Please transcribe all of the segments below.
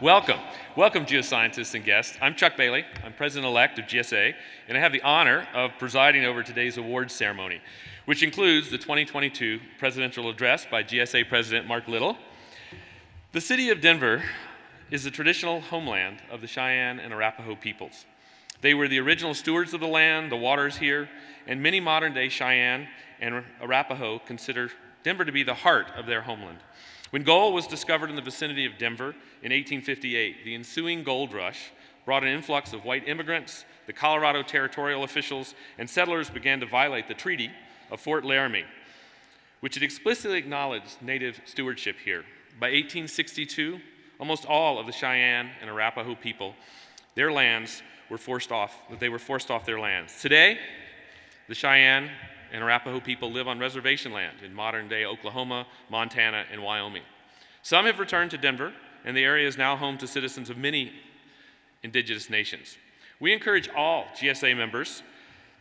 Welcome. Welcome, geoscientists and guests. I'm Chuck Bailey. I'm President-elect of GSA, and I have the honor of presiding over today's awards ceremony, which includes the 2022 presidential address by GSA President Mark Little. The city of Denver is the traditional homeland of the Cheyenne and Arapaho peoples. They were the original stewards of the land, the waters here, and many modern-day Cheyenne and Arapaho consider Denver to be the heart of their homeland. When gold was discovered in the vicinity of Denver in 1858, the ensuing gold rush brought an influx of white immigrants. The Colorado territorial officials and settlers began to violate the Treaty of Fort Laramie, which had explicitly acknowledged native stewardship here. By 1862, almost all of the Cheyenne and Arapaho people, their lands were forced off their lands. Today, the Cheyenne and Arapaho people live on reservation land in modern-day Oklahoma, Montana, and Wyoming. Some have returned to Denver, and the area is now home to citizens of many indigenous nations. We encourage all GSA members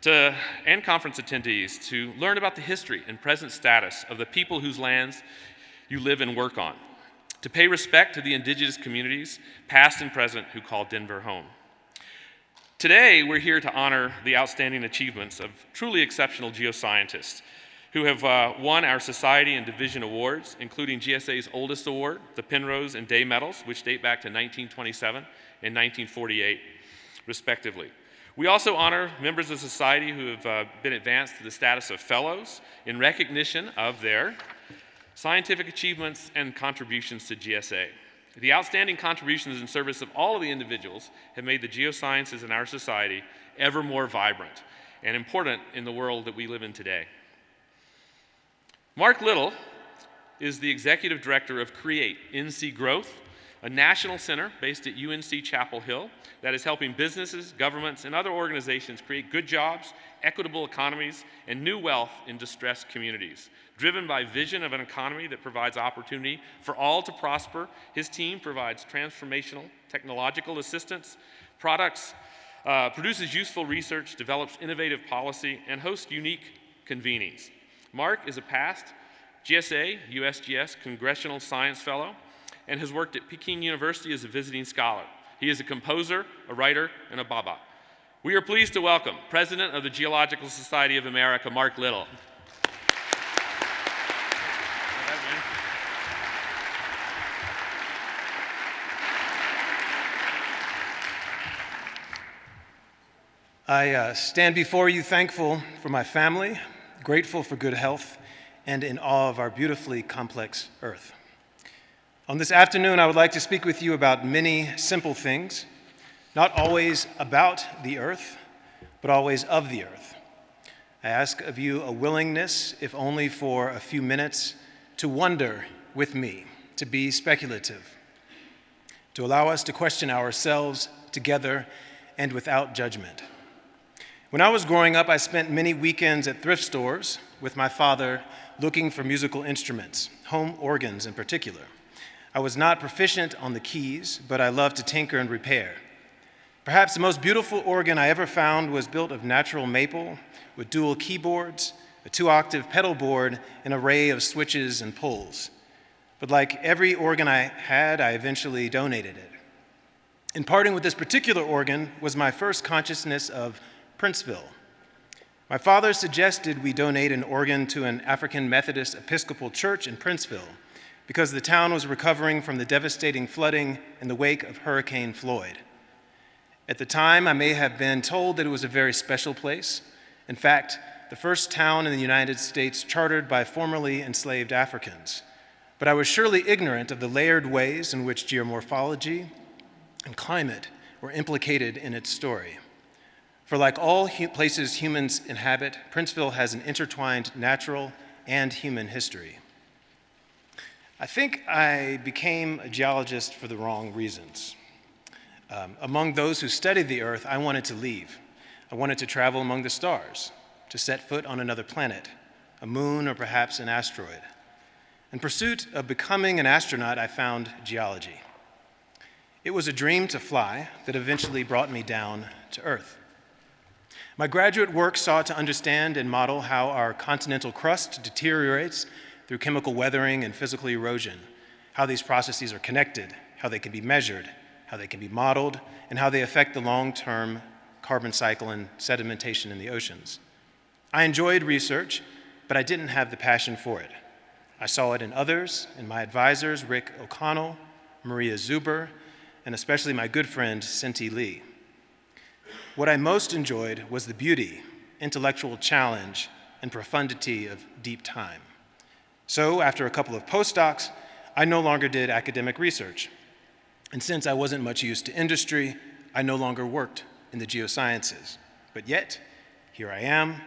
and conference attendees to learn about the history and present status of the people whose lands you live and work on, to pay respect to the indigenous communities, past and present, who call Denver home. Today, we're here to honor the outstanding achievements of truly exceptional geoscientists who have won our society and division awards, including GSA's oldest award, the Penrose and Day Medals, which date back to 1927 and 1948, respectively. We also honor members of society who have been advanced to the status of fellows in recognition of their scientific achievements and contributions to GSA. The outstanding contributions in service of all of the individuals have made the geosciences in our society ever more vibrant and important in the world that we live in today. Mark Little is the executive director of CREATE, NC Growth, a national center based at UNC Chapel Hill that is helping businesses, governments, and other organizations create good jobs, equitable economies, and new wealth in distressed communities. Driven by vision of an economy that provides opportunity for all to prosper, his team provides transformational technological assistance, produces useful research, develops innovative policy, and hosts unique convenings. Mark is a past GSA, USGS Congressional Science Fellow, and has worked at Peking University as a visiting scholar. He is a composer, a writer, and a Baba. We are pleased to welcome President of the Geological Society of America, Mark Little. I stand before you thankful for my family, grateful for good health, and in awe of our beautifully complex earth. On this afternoon, I would like to speak with you about many simple things, not always about the earth, but always of the earth. I ask of you a willingness, if only for a few minutes, to wonder with me, to be speculative, to allow us to question ourselves together and without judgment. When I was growing up, I spent many weekends at thrift stores with my father looking for musical instruments, home organs in particular. I was not proficient on the keys, but I loved to tinker and repair. Perhaps the most beautiful organ I ever found was built of natural maple with dual keyboards, a 2-octave pedal board, an array of switches and pulls. But like every organ I had, I eventually donated it. In parting with this particular organ was my first consciousness of Princeville. My father suggested we donate an organ to an African Methodist Episcopal church in Princeville because the town was recovering from the devastating flooding in the wake of Hurricane Floyd. At the time, I may have been told that it was a very special place. In fact, the first town in the United States chartered by formerly enslaved Africans. But I was surely ignorant of the layered ways in which geomorphology and climate were implicated in its story. For like all places humans inhabit, Princeville has an intertwined natural and human history. I think I became a geologist for the wrong reasons. Among those who studied the Earth, I wanted to leave. I wanted to travel among the stars, to set foot on another planet, a moon or perhaps an asteroid. In pursuit of becoming an astronaut, I found geology. It was a dream to fly that eventually brought me down to Earth. My graduate work sought to understand and model how our continental crust deteriorates through chemical weathering and physical erosion, how these processes are connected, how they can be measured, how they can be modeled, and how they affect the long-term carbon cycle and sedimentation in the oceans. I enjoyed research, but I didn't have the passion for it. I saw it in others, in my advisors, Rick O'Connell, Maria Zuber, and especially my good friend, Cinti Lee. What I most enjoyed was the beauty, intellectual challenge, and profundity of deep time. So, after a couple of postdocs, I no longer did academic research. And since I wasn't much used to industry, I no longer worked in the geosciences. But yet, here I am,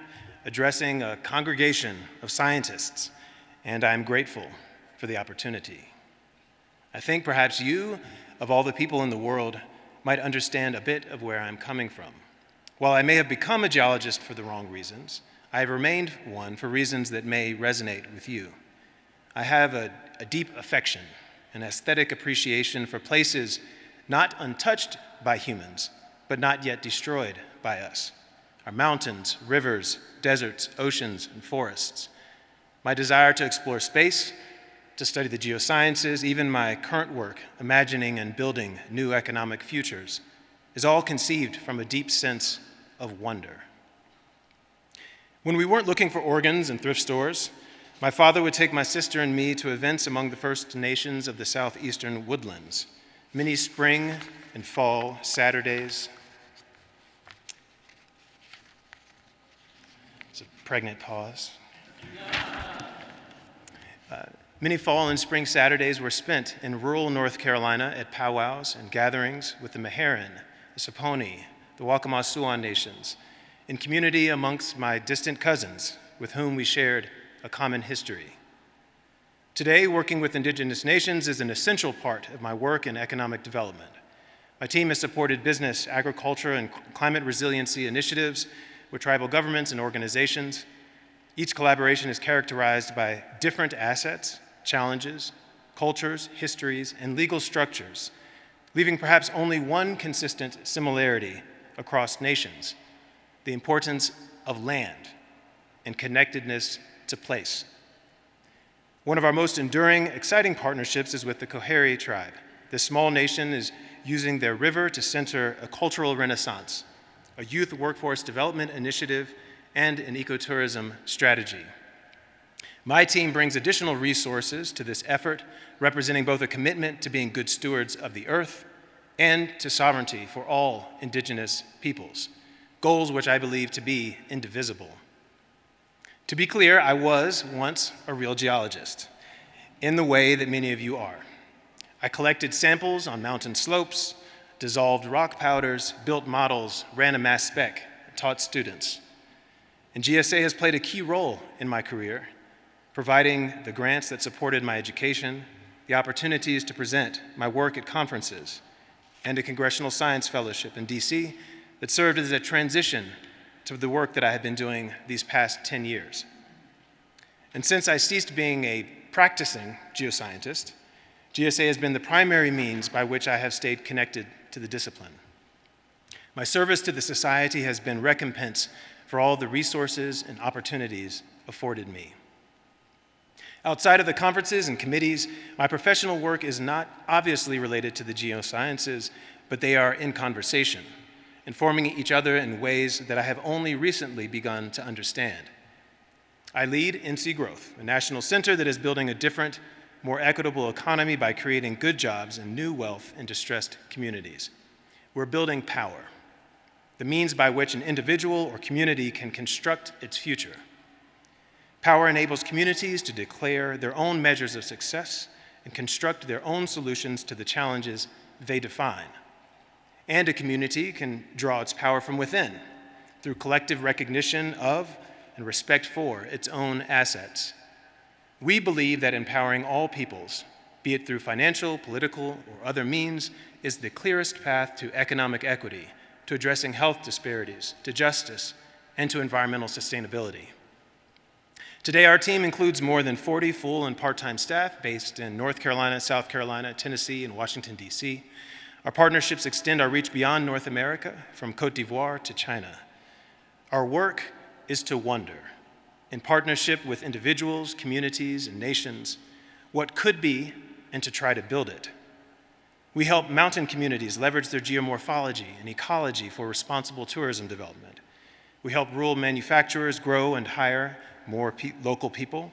addressing a congregation of scientists, and I'm grateful for the opportunity. I think perhaps you, of all the people in the world, might understand a bit of where I'm coming from. While I may have become a geologist for the wrong reasons, I have remained one for reasons that may resonate with you. I have a deep affection, an aesthetic appreciation for places not untouched by humans, but not yet destroyed by us. Our mountains, rivers, deserts, oceans, and forests. My desire to explore space, to study the geosciences, even my current work, imagining and building new economic futures, is all conceived from a deep sense of wonder. When we weren't looking for organs in thrift stores, my father would take my sister and me to events among the First Nations of the southeastern woodlands, many spring and fall Saturdays. It's a pregnant pause. Many fall and spring Saturdays were spent in rural North Carolina at powwows and gatherings with the Meherrin, the Saponi, the Waccamaw-Siouan nations, in community amongst my distant cousins with whom we shared a common history. Today, working with Indigenous nations is an essential part of my work in economic development. My team has supported business, agriculture, and climate resiliency initiatives with tribal governments and organizations. Each collaboration is characterized by different assets, challenges, cultures, histories, and legal structures, leaving perhaps only one consistent similarity across nations: the importance of land and connectedness to place. One of our most enduring, exciting partnerships is with the Coharie tribe. This small nation is using their river to center a cultural renaissance, a youth workforce development initiative, and an ecotourism strategy. My team brings additional resources to this effort, representing both a commitment to being good stewards of the earth and to sovereignty for all Indigenous peoples, goals which I believe to be indivisible. To be clear, I was once a real geologist, in the way that many of you are. I collected samples on mountain slopes, dissolved rock powders, built models, ran a mass spec, and taught students. And GSA has played a key role in my career, providing the grants that supported my education, the opportunities to present my work at conferences, and a Congressional Science Fellowship in DC that served as a transition to the work that I have been doing these past 10 years. And since I ceased being a practicing geoscientist, GSA has been the primary means by which I have stayed connected to the discipline. My service to the society has been recompense for all the resources and opportunities afforded me. Outside of the conferences and committees, my professional work is not obviously related to the geosciences, but they are in conversation, informing each other in ways that I have only recently begun to understand. I lead NC Growth, a national center that is building a different, more equitable economy by creating good jobs and new wealth in distressed communities. We're building power, the means by which an individual or community can construct its future. Power enables communities to declare their own measures of success and construct their own solutions to the challenges they define. And a community can draw its power from within through collective recognition of and respect for its own assets. We believe that empowering all peoples, be it through financial, political, or other means, is the clearest path to economic equity, to addressing health disparities, to justice, and to environmental sustainability. Today, our team includes more than 40 full and part-time staff based in North Carolina, South Carolina, Tennessee, and Washington, D.C. Our partnerships extend our reach beyond North America, from Côte d'Ivoire to China. Our work is to wonder, in partnership with individuals, communities, and nations, what could be and to try to build it. We help mountain communities leverage their geomorphology and ecology for responsible tourism development. We help rural manufacturers grow and hire more local people.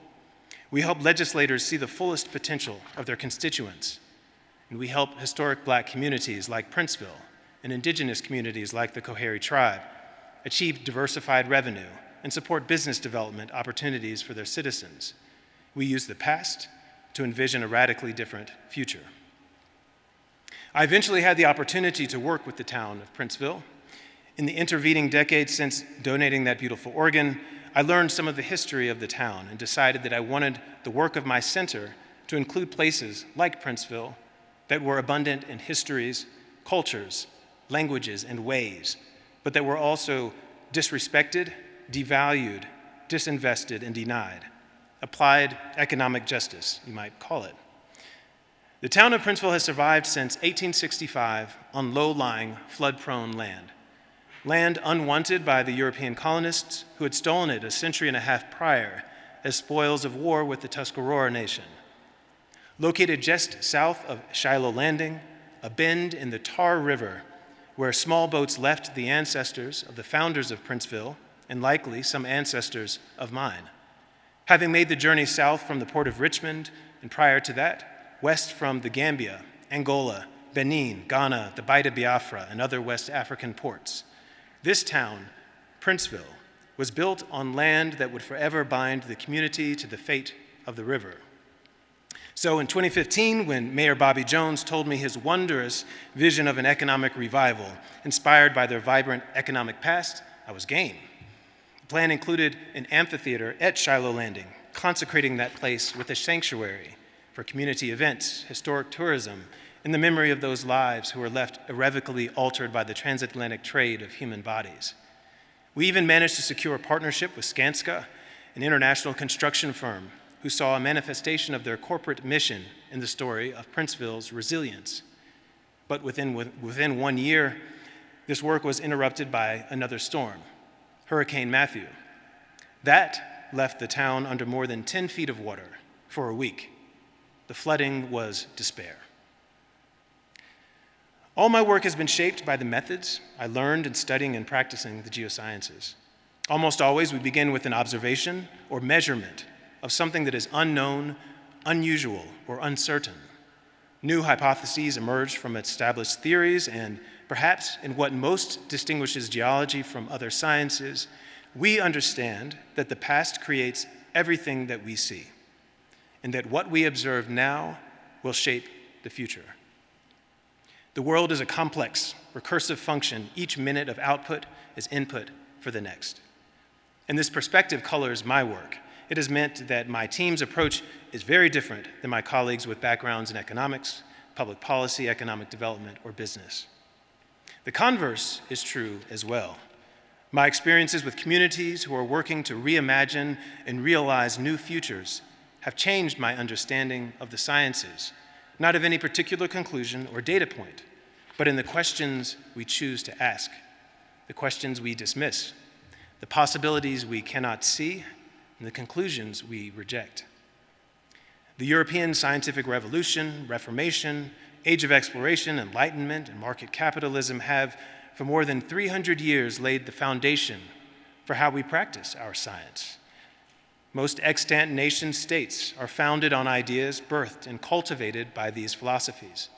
We help legislators see the fullest potential of their constituents. And we help historic Black communities like Princeville and indigenous communities like the Coharie Tribe achieve diversified revenue and support business development opportunities for their citizens. We use the past to envision a radically different future. I eventually had the opportunity to work with the town of Princeville. In the intervening decades since donating that beautiful organ, I learned some of the history of the town and decided that I wanted the work of my center to include places like Princeville that were abundant in histories, cultures, languages, and ways, but that were also disrespected, devalued, disinvested, and denied. Applied economic justice, you might call it. The town of Princeville has survived since 1865 on low-lying, flood-prone land. Land unwanted by the European colonists who had stolen it a century and a half prior as spoils of war with the Tuscarora Nation. Located just south of Shiloh Landing, a bend in the Tar River, where small boats left the ancestors of the founders of Princeville, and likely some ancestors of mine. Having made the journey south from the port of Richmond, and prior to that, west from the Gambia, Angola, Benin, Ghana, the Bight of Biafra, and other West African ports, this town, Princeville, was built on land that would forever bind the community to the fate of the river. So in 2015, when Mayor Bobby Jones told me his wondrous vision of an economic revival inspired by their vibrant economic past, I was game. The plan included an amphitheater at Shiloh Landing, consecrating that place with a sanctuary for community events, historic tourism, in the memory of those lives who were left irrevocably altered by the transatlantic trade of human bodies. We even managed to secure a partnership with Skanska, an international construction firm who saw a manifestation of their corporate mission in the story of Princeville's resilience. But within 1 year, this work was interrupted by another storm, Hurricane Matthew. That left the town under more than 10 feet of water for a week. The flooding was despair. All my work has been shaped by the methods I learned in studying and practicing the geosciences. Almost always, we begin with an observation or measurement of something that is unknown, unusual, or uncertain. New hypotheses emerge from established theories, and perhaps in what most distinguishes geology from other sciences, we understand that the past creates everything that we see, and that what we observe now will shape the future. The world is a complex, recursive function. Each minute of output is input for the next. And this perspective colors my work. It has meant that my team's approach is very different than my colleagues with backgrounds in economics, public policy, economic development, or business. The converse is true as well. My experiences with communities who are working to reimagine and realize new futures have changed my understanding of the sciences, not of any particular conclusion or data point, but in the questions we choose to ask, the questions we dismiss, the possibilities we cannot see, and the conclusions we reject. The European scientific revolution, Reformation, Age of Exploration, Enlightenment, and market capitalism have, for more than 300 years, laid the foundation for how we practice our science. Most extant nation-states are founded on ideas birthed and cultivated by these philosophies.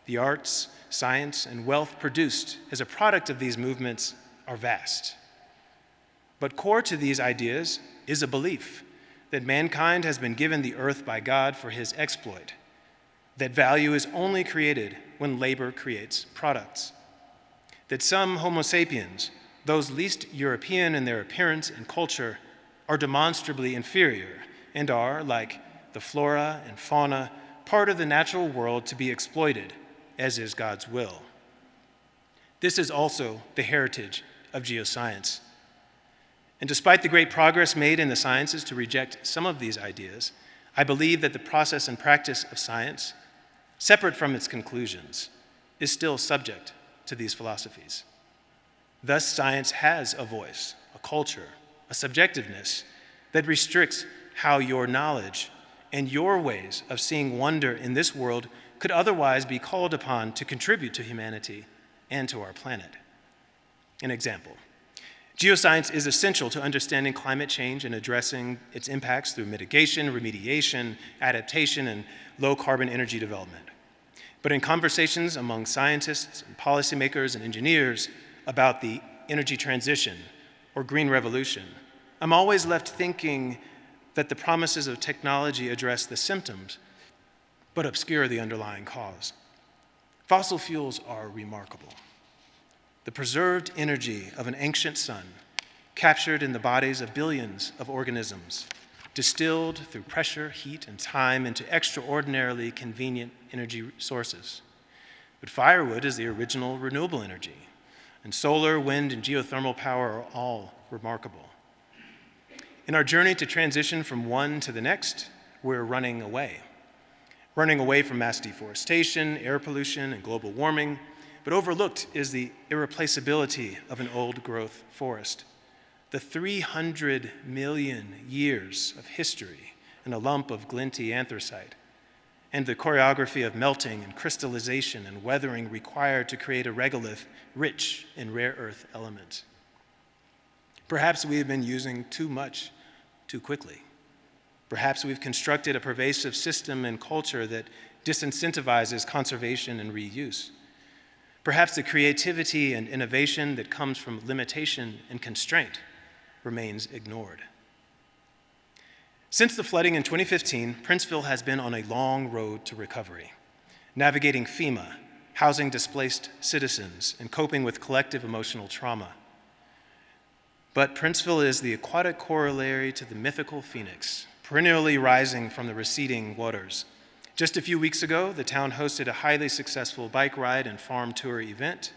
The arts, science, and wealth produced as a product of these movements are vast. But core to these ideas is a belief that mankind has been given the earth by God for his exploit, that value is only created when labor creates products, that some Homo sapiens, those least European in their appearance and culture, are demonstrably inferior and are, like the flora and fauna, part of the natural world to be exploited, as is God's will. This is also the heritage of geoscience. And despite the great progress made in the sciences to reject some of these ideas, I believe that the process and practice of science, separate from its conclusions, is still subject to these philosophies. Thus, science has a voice, a culture, a subjectiveness that restricts how your knowledge and your ways of seeing wonder in this world could otherwise be called upon to contribute to humanity and to our planet. An example. Geoscience is essential to understanding climate change and addressing its impacts through mitigation, remediation, adaptation, and low-carbon energy development. But in conversations among scientists, and policymakers, and engineers about the energy transition or green revolution, I'm always left thinking that the promises of technology address the symptoms, but obscure the underlying cause. Fossil fuels are remarkable. The preserved energy of an ancient sun, captured in the bodies of billions of organisms, distilled through pressure, heat, and time into extraordinarily convenient energy sources. But firewood is the original renewable energy, and solar, wind, and geothermal power are all remarkable. In our journey to transition from one to the next, we're running away from mass deforestation, air pollution, and global warming, but overlooked is the irreplaceability of an old-growth forest. The 300 million years of history in a lump of glinty anthracite, and the choreography of melting and crystallization and weathering required to create a regolith rich in rare earth elements. Perhaps we have been using too much too quickly. Perhaps we've constructed a pervasive system and culture that disincentivizes conservation and reuse. Perhaps the creativity and innovation that comes from limitation and constraint remains ignored. Since the flooding in 2015, Princeville has been on a long road to recovery, navigating FEMA, housing displaced citizens, and coping with collective emotional trauma. But Princeville is the aquatic corollary to the mythical phoenix, perennially rising from the receding waters. Just a few weeks ago, the town hosted a highly successful bike ride and farm tour event.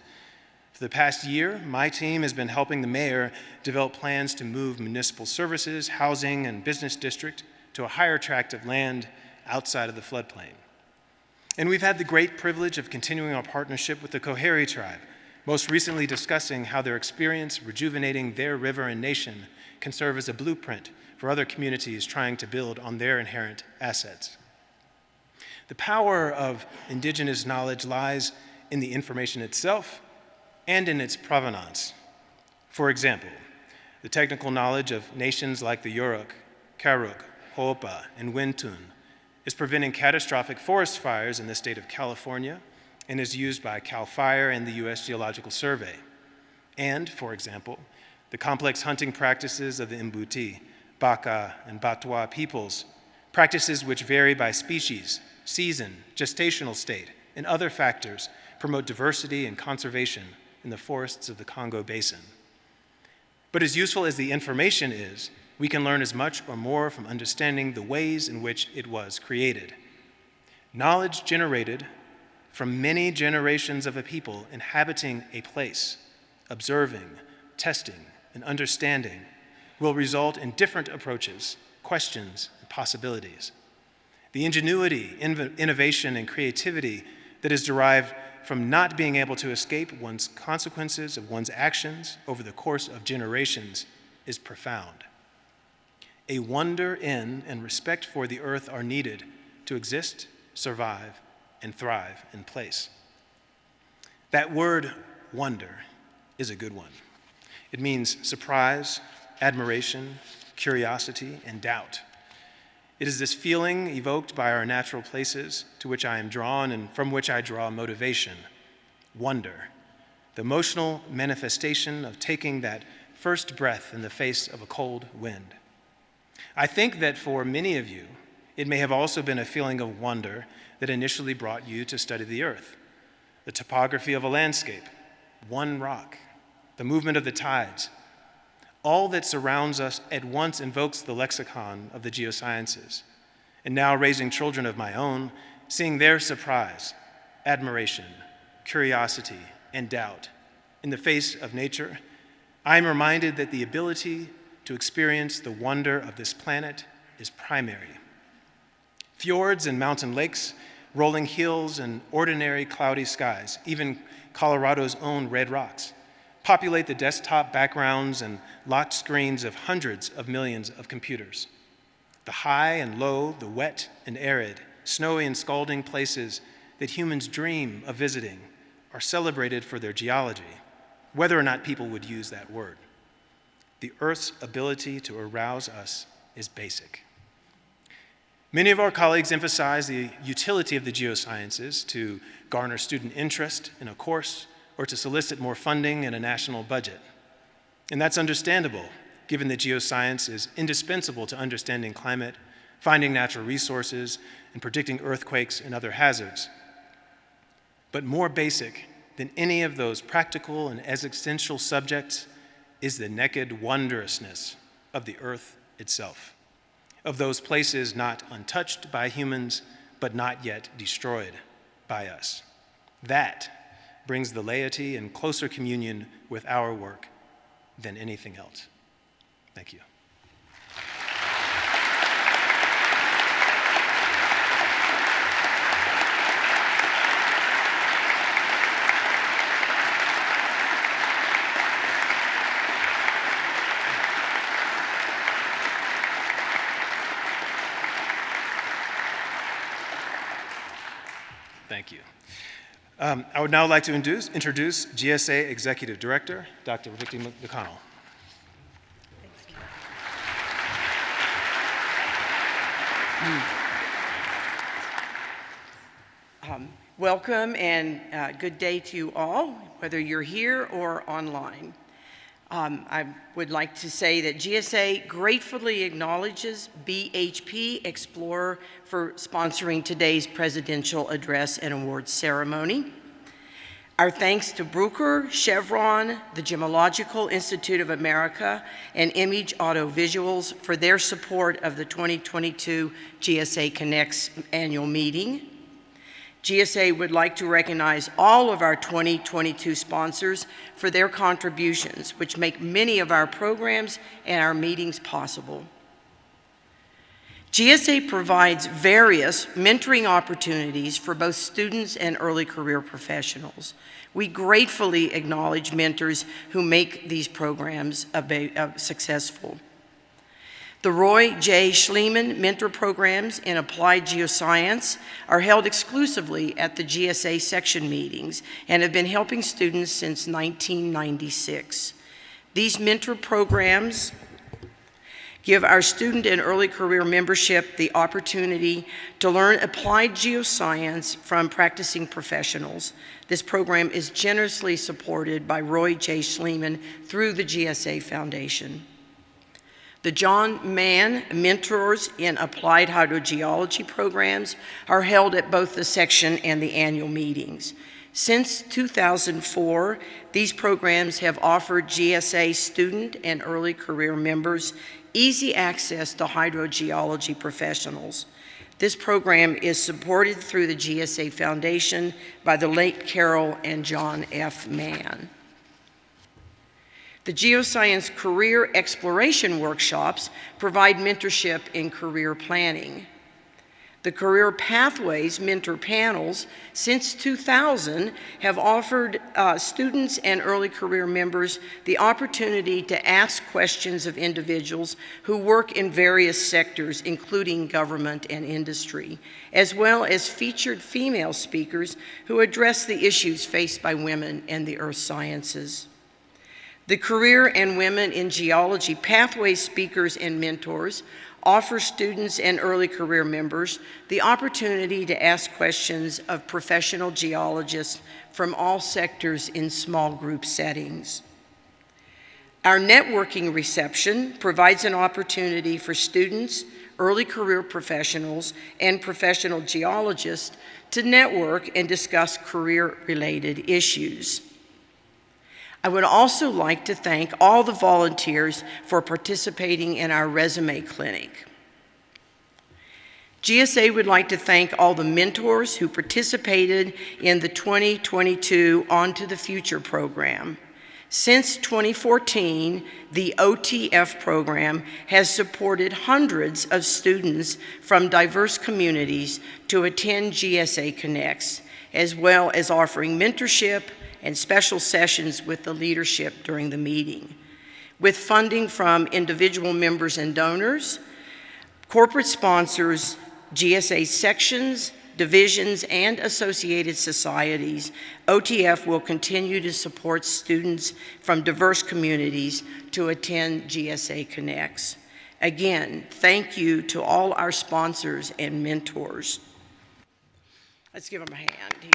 For the past year, my team has been helping the mayor develop plans to move municipal services, housing, and business district to a higher tract of land outside of the floodplain. And we've had the great privilege of continuing our partnership with the Coharie tribe, most recently discussing how their experience rejuvenating their river and nation can serve as a blueprint for other communities trying to build on their inherent assets. The power of indigenous knowledge lies in the information itself and in its provenance. For example, the technical knowledge of nations like the Yurok, Karuk, Ho'opa, and Wintun is preventing catastrophic forest fires in the state of California and is used by CAL FIRE and the U.S. Geological Survey. And, for example, the complex hunting practices of the Mbuti, Baka, and Batwa peoples, practices which vary by species, season, gestational state, and other factors promote diversity and conservation in the forests of the Congo Basin. But as useful as the information is, we can learn as much or more from understanding the ways in which it was created. Knowledge generated from many generations of a people inhabiting a place, observing, testing, and understanding will result in different approaches, questions, and possibilities. The ingenuity, innovation, and creativity that is derived from not being able to escape one's consequences of one's actions over the course of generations is profound. A wonder in and respect for the earth are needed to exist, survive, and thrive in place. That word, wonder, is a good one. It means surprise, admiration, curiosity, and doubt. It is this feeling evoked by our natural places to which I am drawn and from which I draw motivation, wonder, the emotional manifestation of taking that first breath in the face of a cold wind. I think that for many of you, it may have also been a feeling of wonder that initially brought you to study the earth, the topography of a landscape, one rock, the movement of the tides. All that surrounds us at once invokes the lexicon of the geosciences. And now, raising children of my own, seeing their surprise, admiration, curiosity, and doubt in the face of nature, I am reminded that the ability to experience the wonder of this planet is primary. Fjords and mountain lakes, rolling hills and ordinary cloudy skies, even Colorado's own red rocks, populate the desktop backgrounds and locked screens of hundreds of millions of computers. The high and low, the wet and arid, snowy and scalding places that humans dream of visiting are celebrated for their geology, whether or not people would use that word. The Earth's ability to arouse us is basic. Many of our colleagues emphasize the utility of the geosciences to garner student interest in a course or to solicit more funding in a national budget. And that's understandable, given that geoscience is indispensable to understanding climate, finding natural resources, and predicting earthquakes and other hazards. But more basic than any of those practical and existential subjects is the naked wondrousness of the earth itself, of those places not untouched by humans, but not yet destroyed by us. That brings the laity in closer communion with our work than anything else. Thank you. Thank you. I would now like to introduce GSA Executive Director, Dr. Vicki McConnell. Welcome and good day to you all, whether you're here or online. I would like to say that GSA gratefully acknowledges BHP Explorer for sponsoring today's presidential address and awards ceremony. Our thanks to Bruker, Chevron, the Gemological Institute of America, and Image Auto Visuals for their support of the 2022 GSA Connects annual meeting. GSA would like to recognize all of our 2022 sponsors for their contributions, which make many of our programs and our meetings possible. GSA provides various mentoring opportunities for both students and early career professionals. We gratefully acknowledge mentors who make these programs successful. The Roy J. Schliemann Mentor Programs in Applied Geoscience are held exclusively at the GSA section meetings and have been helping students since 1996. These mentor programs give our student and early career membership the opportunity to learn applied geoscience from practicing professionals. This program is generously supported by Roy J. Schliemann through the GSA Foundation. The John Mann Mentors in Applied Hydrogeology programs are held at both the section and the annual meetings. Since 2004, these programs have offered GSA student and early career members easy access to hydrogeology professionals. This program is supported through the GSA Foundation by the late Carol and John F. Mann. The Geoscience Career Exploration Workshops provide mentorship in career planning. The Career Pathways Mentor Panels, since 2000, have offered students and early career members the opportunity to ask questions of individuals who work in various sectors, including government and industry, as well as featured female speakers who address the issues faced by women in the earth sciences. The Career and Women in Geology Pathways Speakers and Mentors offer students and early career members the opportunity to ask questions of professional geologists from all sectors in small group settings. Our networking reception provides an opportunity for students, early career professionals, and professional geologists to network and discuss career-related issues. I would also like to thank all the volunteers for participating in our resume clinic. GSA would like to thank all the mentors who participated in the 2022 On to the Future program. Since 2014, the OTF program has supported hundreds of students from diverse communities to attend GSA Connects, as well as offering mentorship and special sessions with the leadership during the meeting. With funding from individual members and donors, corporate sponsors, GSA sections, divisions, and associated societies, OTF will continue to support students from diverse communities to attend GSA Connects. Again, thank you to all our sponsors and mentors. Let's give them a hand here.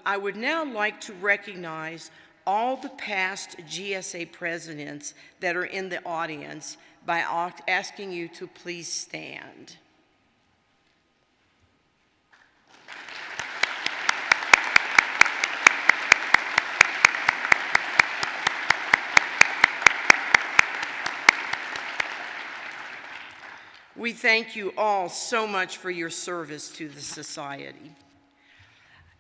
I would now like to recognize all the past GSA presidents that are in the audience by asking you to please stand. We thank you all so much for your service to the Society.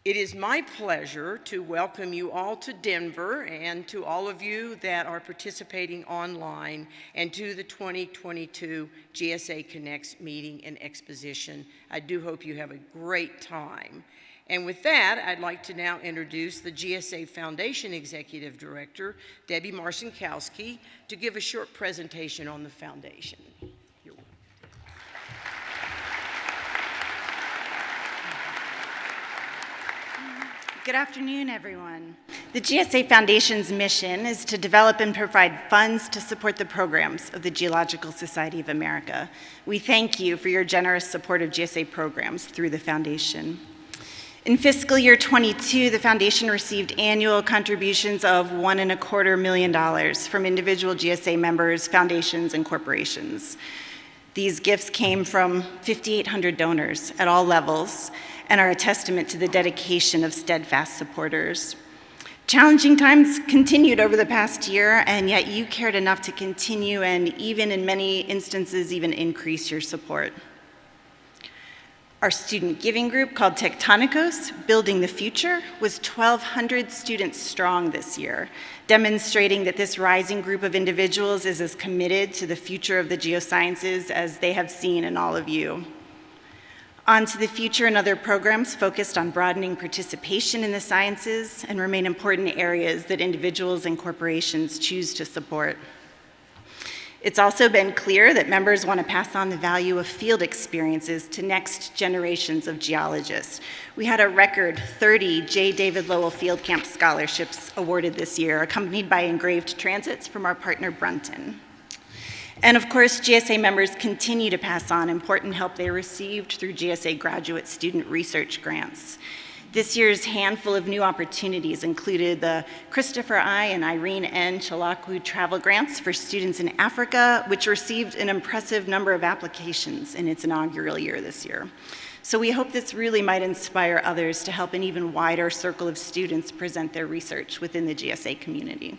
It is my pleasure to welcome you all to Denver and to all of you that are participating online and to the 2022 GSA Connects meeting and exposition. I do hope you have a great time. And with that, I'd like to now introduce the GSA Foundation Executive Director, Debbie Marcinkowski, to give a short presentation on the foundation. Good afternoon, everyone. The GSA Foundation's mission is to develop and provide funds to support the programs of the Geological Society of America. We thank you for your generous support of GSA programs through the Foundation. In fiscal year 22, the Foundation received annual contributions of $1.25 million from individual GSA members, foundations, and corporations. These gifts came from 5,800 donors at all levels and are a testament to the dedication of steadfast supporters. Challenging times continued over the past year, and yet you cared enough to continue and even in many instances even increase your support. Our student giving group called Tectonicos, Building the Future, was 1,200 students strong this year, demonstrating that this rising group of individuals is as committed to the future of the geosciences as they have seen in all of you. On to the Future and other programs focused on broadening participation in the sciences and remain important areas that individuals and corporations choose to support. It's also been clear that members want to pass on the value of field experiences to next generations of geologists. We had a record 30 J. David Lowell Field Camp scholarships awarded this year, accompanied by engraved transits from our partner Brunton. And of course, GSA members continue to pass on important help they received through GSA graduate student research grants. This year's handful of new opportunities included the Christopher I. and Irene N. Chalaku travel grants for students in Africa, which received an impressive number of applications in its inaugural year this year. So we hope this really might inspire others to help an even wider circle of students present their research within the GSA community.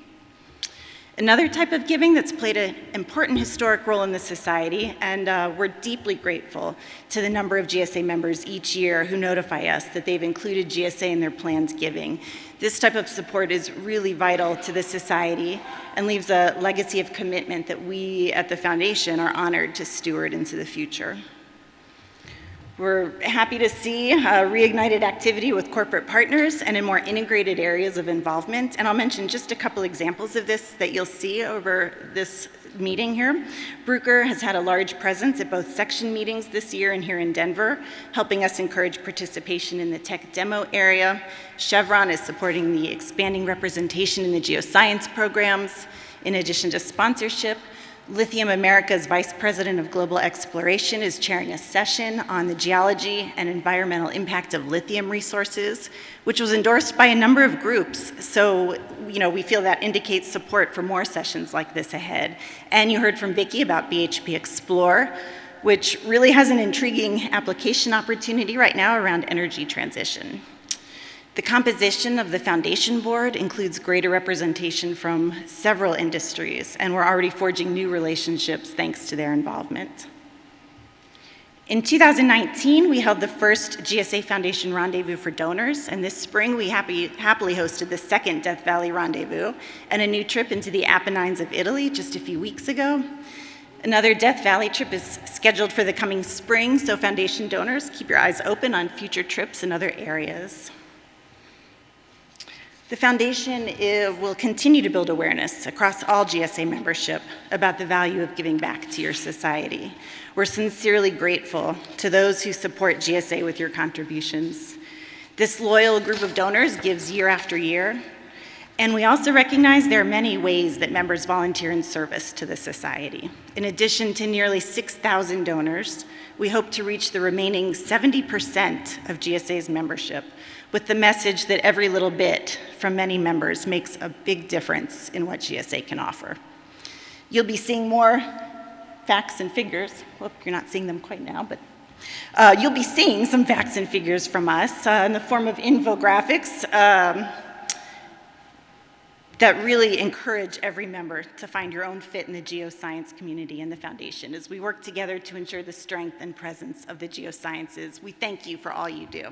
Another type of giving that's played an important historic role in the society, and we're deeply grateful to the number of GSA members each year who notify us that they've included GSA in their planned giving. This type of support is really vital to the society and leaves a legacy of commitment that we at the Foundation are honored to steward into the future. We're happy to see reignited activity with corporate partners and in more integrated areas of involvement. And I'll mention just a couple examples of this that you'll see over this meeting here. Bruker has had a large presence at both section meetings this year and here in Denver, helping us encourage participation in the tech demo area. Chevron is supporting the expanding representation in the geoscience programs, in addition to sponsorship. Lithium America's Vice President of Global Exploration is chairing a session on the geology and environmental impact of lithium resources, which was endorsed by a number of groups. So, we feel that indicates support for more sessions like this ahead. And you heard from Vicki about BHP Explore, which really has an intriguing application opportunity right now around energy transition. The composition of the Foundation Board includes greater representation from several industries, and we're already forging new relationships thanks to their involvement. In 2019, we held the first GSA Foundation Rendezvous for donors, and this spring we happily hosted the second Death Valley Rendezvous and a new trip into the Apennines of Italy just a few weeks ago. Another Death Valley trip is scheduled for the coming spring, so Foundation donors, keep your eyes open on future trips in other areas. The foundation will continue to build awareness across all GSA membership about the value of giving back to your society. We're sincerely grateful to those who support GSA with your contributions. This loyal group of donors gives year after year, and we also recognize there are many ways that members volunteer in service to the society. In addition to nearly 6,000 donors, we hope to reach the remaining 70% of GSA's membership with the message that every little bit from many members makes a big difference in what GSA can offer. You'll be seeing more facts and figures. Well, you're not seeing them quite now, but you'll be seeing some facts and figures from us in the form of infographics that really encourage every member to find your own fit in the geoscience community and the foundation as we work together to ensure the strength and presence of the geosciences. We thank you for all you do.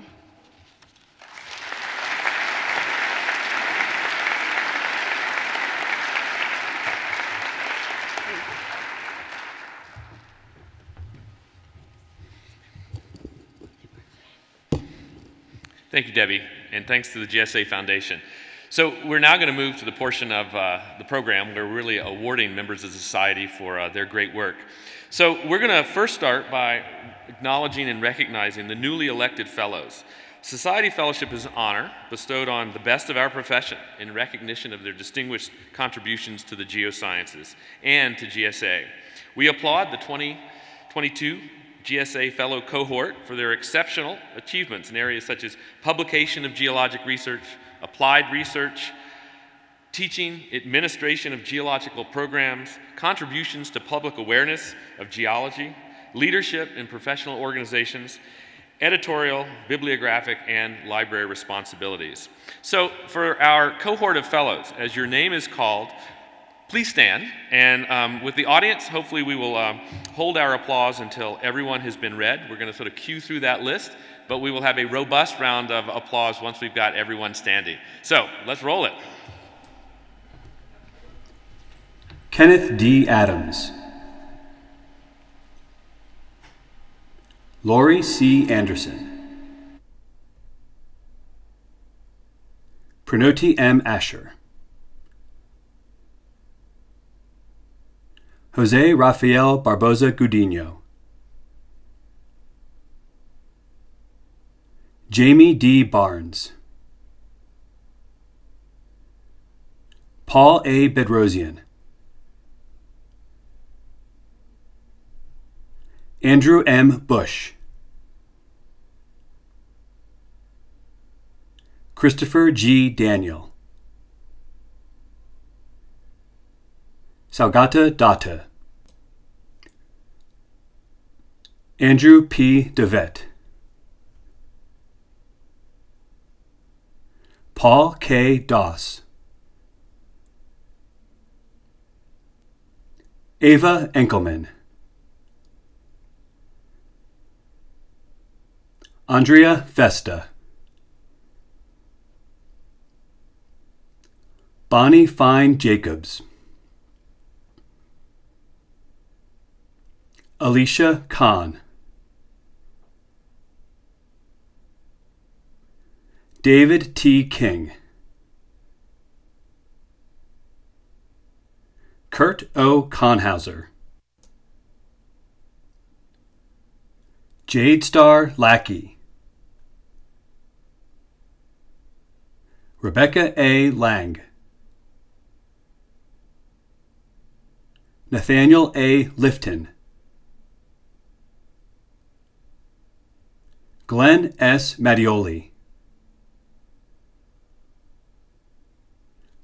Thank you, Debbie, and thanks to the GSA Foundation. So we're now going to move to the portion of the program where we're really awarding members of society for their great work. So we're going to first start by acknowledging and recognizing the newly elected fellows. Society Fellowship is an honor bestowed on the best of our profession in recognition of their distinguished contributions to the geosciences and to GSA. We applaud the 2022 GSA Fellow Cohort for their exceptional achievements in areas such as publication of geologic research, applied research, teaching, administration of geological programs, contributions to public awareness of geology, leadership in professional organizations, editorial, bibliographic, and library responsibilities. So for our cohort of fellows, as your name is called, please stand, and with the audience, hopefully we will hold our applause until everyone has been read. We're going to sort of queue through that list, but we will have a robust round of applause once we've got everyone standing. So, let's roll it. Kenneth D. Adams. Lori C. Anderson. Pranoti M. Asher. Jose Rafael Barboza Gudino. Jamie D. Barnes. Paul A. Bedrosian. Andrew M. Bush. Christopher G. Daniel. Saugata Datta. Andrew P. DeVette. Paul K. Doss. Ava Enkelman. Andrea Festa. Bonnie Fine Jacobs. Alicia Kahn. David T. King. Kurt O. Conhauser. Jade Star Lackey. Rebecca A. Lang. Nathaniel A. Lifton. Glenn S. Mattioli.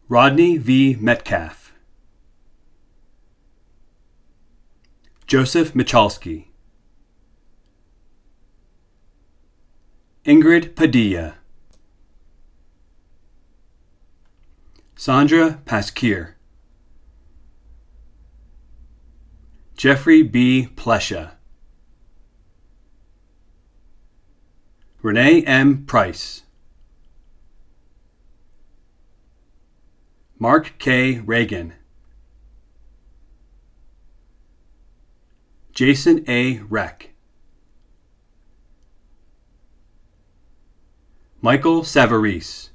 Rodney V. Metcalf. Joseph Michalski. Ingrid Padilla. Sandra Pasquier. Jeffrey B. Plesha. Renee M. Price. Mark K. Reagan. Jason A. Reck. Michael Savarese.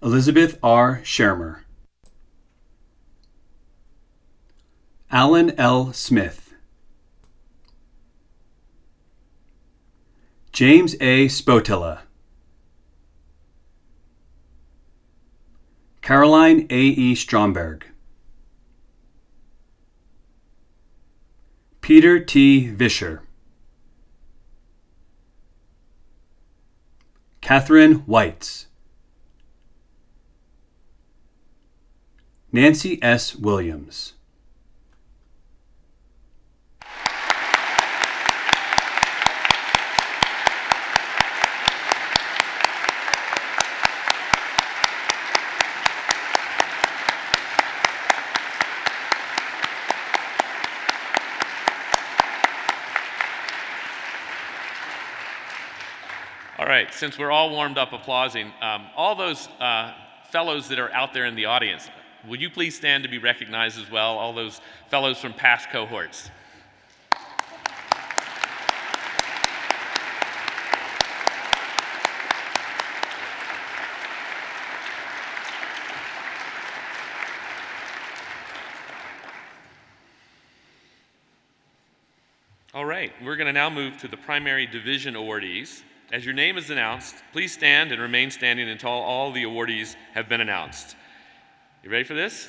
Elizabeth R. Shermer. Alan L. Smith. James A. Spotilla. Caroline A. E. Stromberg. Peter T. Vischer. Catherine Weitz. Nancy S. Williams. All right, since we're all warmed up applauding, all those fellows that are out there in the audience, will you please stand to be recognized as well, all those fellows from past cohorts? All right, we're going to now move to the primary division awardees. As your name is announced, please stand and remain standing until all the awardees have been announced. You ready for this?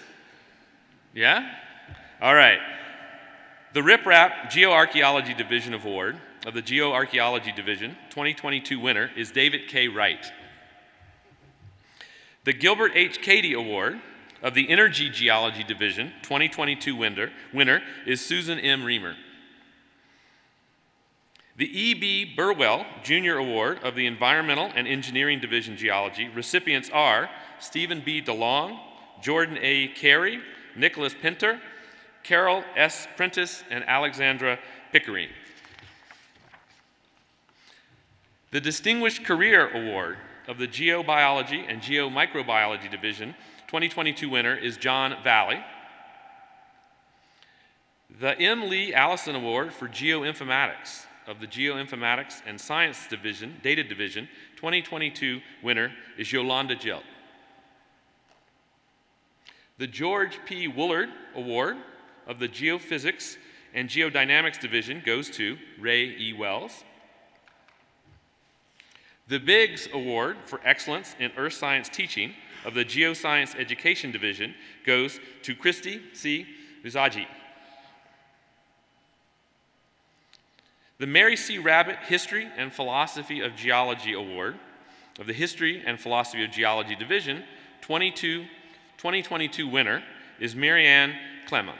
Yeah? All right. The Rip Rap Geoarchaeology Division Award of the Geoarchaeology Division 2022 winner is David K. Wright. The Gilbert H. Cady Award of the Energy Geology Division 2022 winner is Susan M. Reamer. The E.B. Burwell Jr. Award of the Environmental and Engineering Division Geology recipients are Stephen B. DeLong, Jordan A. Carey, Nicholas Pinter, Carol S. Prentice, and Alexandra Pickering. The Distinguished Career Award of the Geobiology and Geomicrobiology Division 2022 winner is John Valley. The M. Lee Allison Award for Geoinformatics of the Geoinformatics and Science Division, Data Division 2022 winner is Yolanda Jill. The George P. Woolard Award of the Geophysics and Geodynamics Division goes to Ray E. Wells. The Biggs Award for Excellence in Earth Science Teaching of the Geoscience Education Division goes to Christy C. Vizaji. The Mary C. Rabbit History and Philosophy of Geology Award of the History and Philosophy of Geology Division 2022 winner is Marianne Clement.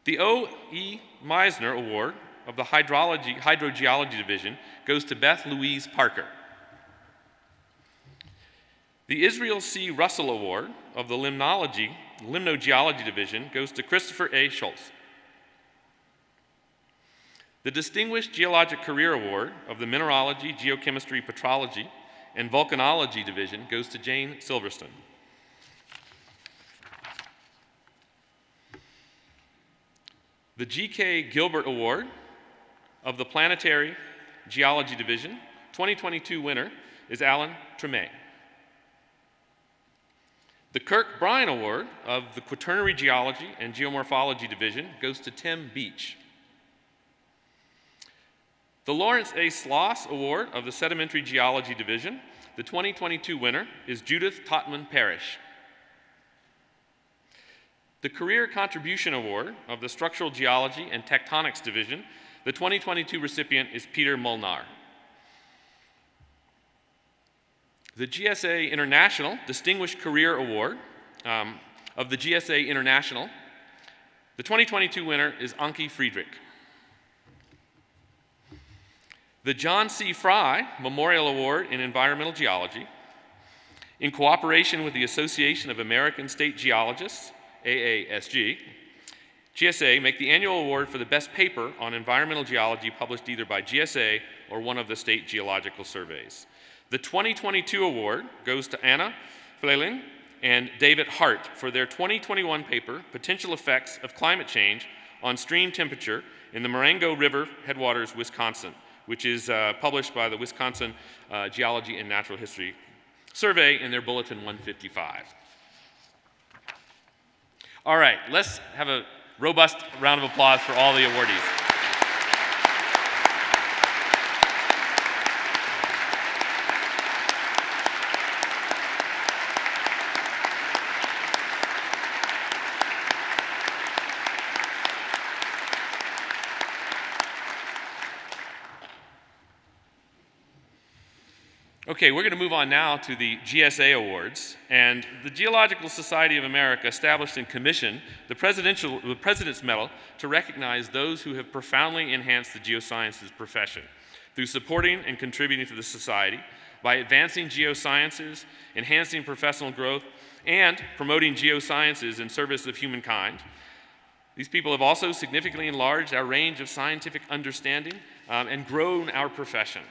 The O. E. Meisner Award of the Hydrogeology Division goes to Beth Louise Parker. The Israel C. Russell Award of the Limnogeology Division goes to Christopher A. Schultz. The Distinguished Geologic Career Award of the Mineralogy, Geochemistry, Petrology, and Volcanology Division goes to Jane Silverstone. The G.K. Gilbert Award of the Planetary Geology Division 2022 winner is Alan Tremay. The Kirk Bryan Award of the Quaternary Geology and Geomorphology Division goes to Tim Beach. The Lawrence A. Sloss Award of the Sedimentary Geology Division, the 2022 winner is Judith Totman Parrish. The Career Contribution Award of the Structural Geology and Tectonics Division, the 2022 recipient is Peter Molnar. The GSA International Distinguished Career Award of the GSA International, the 2022 winner is Anki Friedrich. The John C. Fry Memorial Award in Environmental Geology, in cooperation with the Association of American State Geologists, AASG, GSA make the annual award for the best paper on environmental geology published either by GSA or one of the state geological surveys. The 2022 award goes to Anna Fleling and David Hart for their 2021 paper, Potential Effects of Climate Change on Stream Temperature in the Marengo River Headwaters, Wisconsin, which is published by the Wisconsin Geology and Natural History Survey in their Bulletin 155. All right, let's have a robust round of applause for all the awardees. Okay, we're going to move on now to the GSA Awards. And the Geological Society of America established and commissioned the President's Medal to recognize those who have profoundly enhanced the geosciences profession through supporting and contributing to the society by advancing geosciences, enhancing professional growth, and promoting geosciences in service of humankind. These people have also significantly enlarged our range of scientific understanding and grown our profession.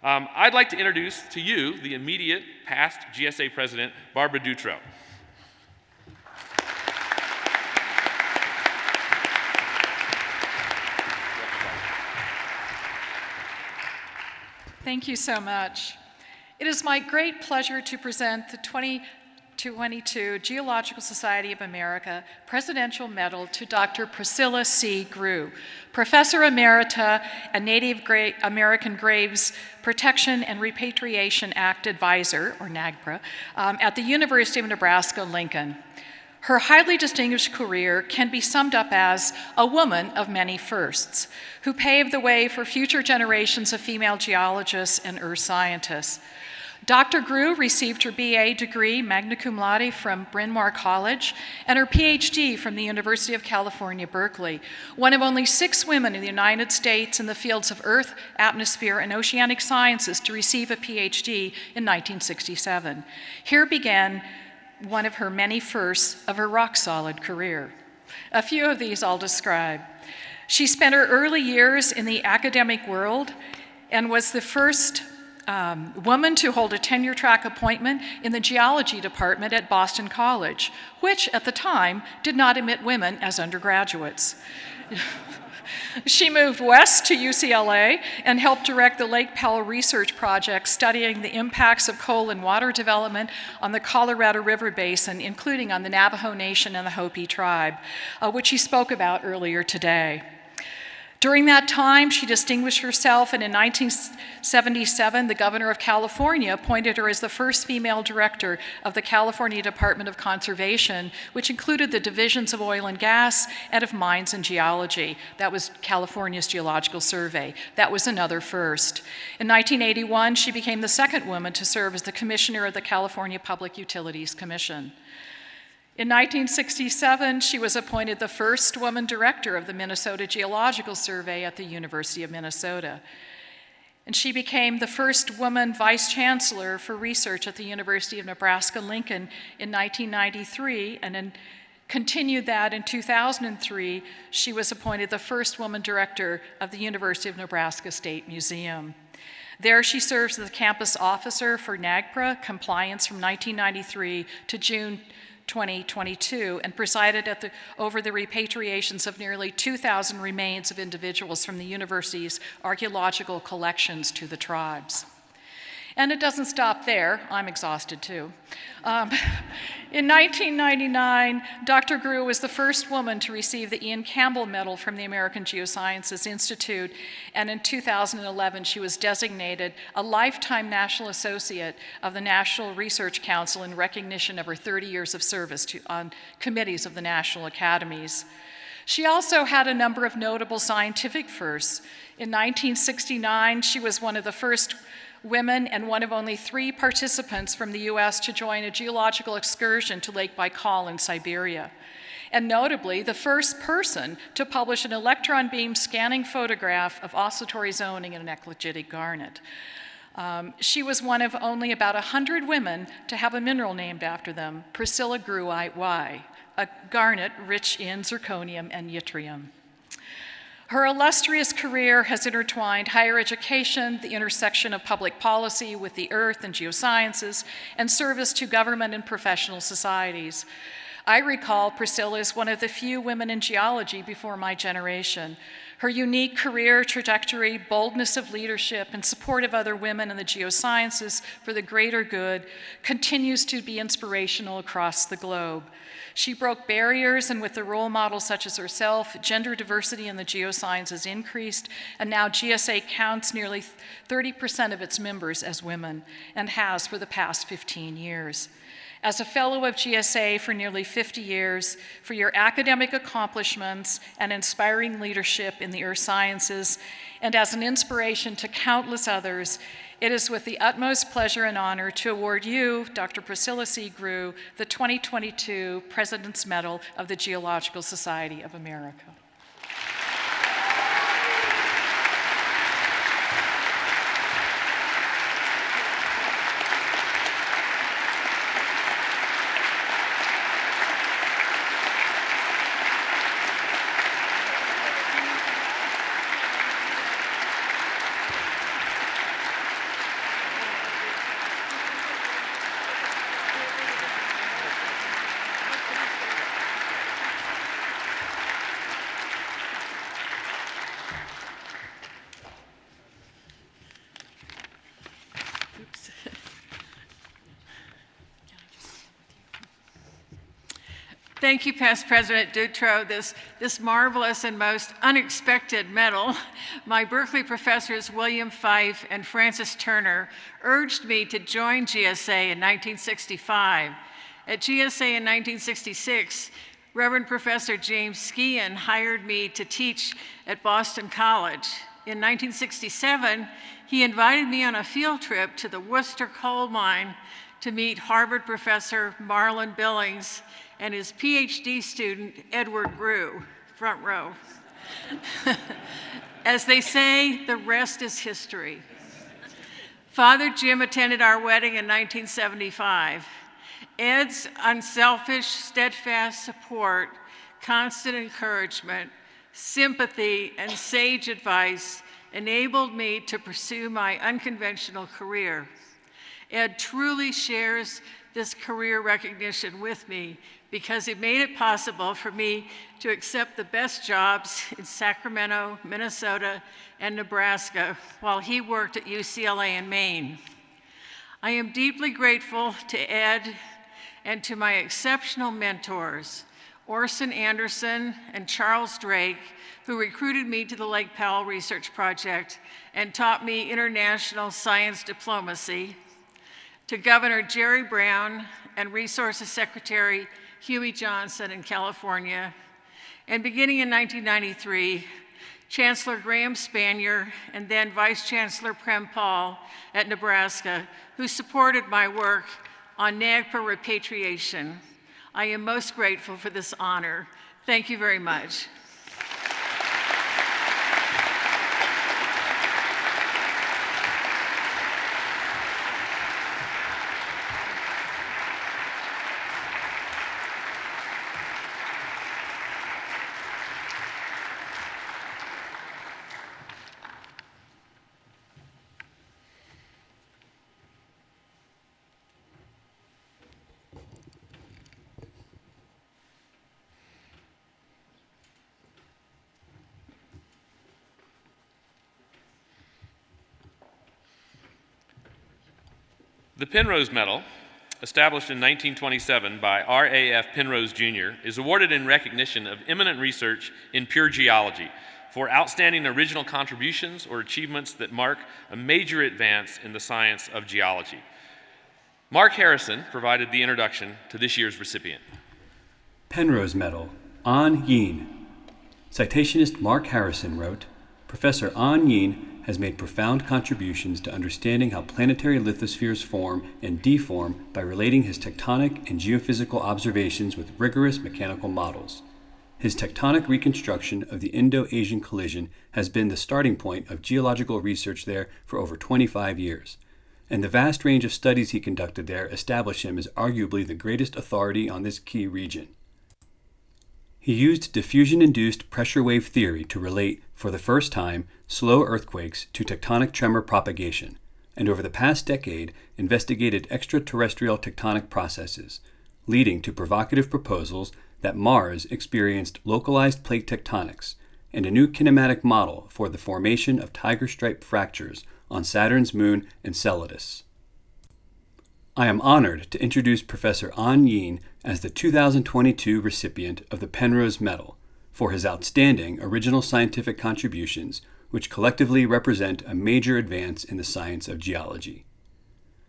I'd like to introduce to you the immediate past GSA President, Barbara Dutrow. Thank you so much. It is my great pleasure to present the 2022 Geological Society of America Presidential Medal to Dr. Priscilla C. Grew, Professor Emerita and Native American Graves Protection and Repatriation Act Advisor, or NAGPRA, at the University of Nebraska-Lincoln. Her highly distinguished career can be summed up as a woman of many firsts, who paved the way for future generations of female geologists and earth scientists. Dr. Grew received her BA degree, magna cum laude, from Bryn Mawr College, and her PhD from the University of California, Berkeley, one of only 6 women in the United States in the fields of earth, atmosphere, and oceanic sciences to receive a PhD in 1967. Here began one of her many firsts of her rock-solid career. A few of these I'll describe. She spent her early years in the academic world and was the first woman to hold a tenure-track appointment in the geology department at Boston College, which at the time did not admit women as undergraduates. She moved west to UCLA and helped direct the Lake Powell Research Project, studying the impacts of coal and water development on the Colorado River Basin, including on the Navajo Nation and the Hopi tribe, which she spoke about earlier today. During that time, she distinguished herself, and in 1977, the governor of California appointed her as the first female director of the California Department of Conservation, which included the divisions of oil and gas and of mines and geology. That was California's Geological Survey. That was another first. In 1981, she became the second woman to serve as the commissioner of the California Public Utilities Commission. In 1967, she was appointed the first woman director of the Minnesota Geological Survey at the University of Minnesota. And she became the first woman vice chancellor for research at the University of Nebraska-Lincoln in 1993, and then continued that in 2003. She was appointed the first woman director of the University of Nebraska State Museum. There she serves as the campus officer for NAGPRA compliance from 1993 to June 2022, and presided over the repatriations of nearly 2,000 remains of individuals from the university's archaeological collections to the tribes. And it doesn't stop there. I'm exhausted too. In 1999, Dr. Grew was the first woman to receive the Ian Campbell Medal from the American Geosciences Institute, and in 2011, she was designated a Lifetime National Associate of the National Research Council in recognition of her 30 years of service on committees of the National Academies. She also had a number of notable scientific firsts. In 1969, she was one of the first women and one of only 3 participants from the US to join a geological excursion to Lake Baikal in Siberia. And notably, the first person to publish an electron beam scanning photograph of oscillatory zoning in an eclogitic garnet. She was one of only about 100 women to have a mineral named after them, Priscilla Gruite Y, a garnet rich in zirconium and yttrium. Her illustrious career has intertwined higher education, the intersection of public policy with the earth and geosciences, and service to government and professional societies. I recall Priscilla as one of the few women in geology before my generation. Her unique career trajectory, boldness of leadership, and support of other women in the geosciences for the greater good continues to be inspirational across the globe. She broke barriers, and with the role models such as herself, gender diversity in the geosciences increased, and now GSA counts nearly 30% of its members as women, and has for the past 15 years. As a fellow of GSA for nearly 50 years, for your academic accomplishments and inspiring leadership in the earth sciences, and as an inspiration to countless others, it is with the utmost pleasure and honor to award you, Dr. Priscilla C. Grew, the 2022 President's Medal of the Geological Society of America. Thank you, past President Dutro. This marvelous and most unexpected medal, my Berkeley professors William Fife and Francis Turner urged me to join GSA in 1965. At GSA in 1966, Reverend Professor James Skean hired me to teach at Boston College. In 1967, he invited me on a field trip to the Worcester coal mine to meet Harvard professor Marlon Billings and his PhD student, Edward Grew, front row. As they say, the rest is history. Father Jim attended our wedding in 1975. Ed's unselfish, steadfast support, constant encouragement, sympathy, and sage advice enabled me to pursue my unconventional career. Ed truly shares this career recognition with me because he made it possible for me to accept the best jobs in Sacramento, Minnesota, and Nebraska while he worked at UCLA in Maine. I am deeply grateful to Ed and to my exceptional mentors, Orson Anderson and Charles Drake, who recruited me to the Lake Powell Research Project and taught me international science diplomacy, to Governor Jerry Brown and Resources Secretary Huey Johnson in California, and beginning in 1993, Chancellor Graham Spanier and then Vice Chancellor Prem Paul at Nebraska, who supported my work on NAGPRA repatriation. I am most grateful for this honor. Thank you very much. The Penrose Medal, established in 1927 by R.A.F. Penrose Jr., is awarded in recognition of eminent research in pure geology for outstanding original contributions or achievements that mark a major advance in the science of geology. Mark Harrison provided the introduction to this year's recipient. Penrose Medal, An Yin. Citationist Mark Harrison wrote, Professor An Yin has made profound contributions to understanding how planetary lithospheres form and deform by relating his tectonic and geophysical observations with rigorous mechanical models. His tectonic reconstruction of the Indo-Asian collision has been the starting point of geological research there for over 25 years, and the vast range of studies he conducted there establish him as arguably the greatest authority on this key region. He used diffusion-induced pressure wave theory to relate, for the first time, slow earthquakes to tectonic tremor propagation, and over the past decade investigated extraterrestrial tectonic processes, leading to provocative proposals that Mars experienced localized plate tectonics, and a new kinematic model for the formation of tiger stripe fractures on Saturn's moon Enceladus. I am honored to introduce Professor An Yin as the 2022 recipient of the Penrose Medal for his outstanding original scientific contributions, which collectively represent a major advance in the science of geology.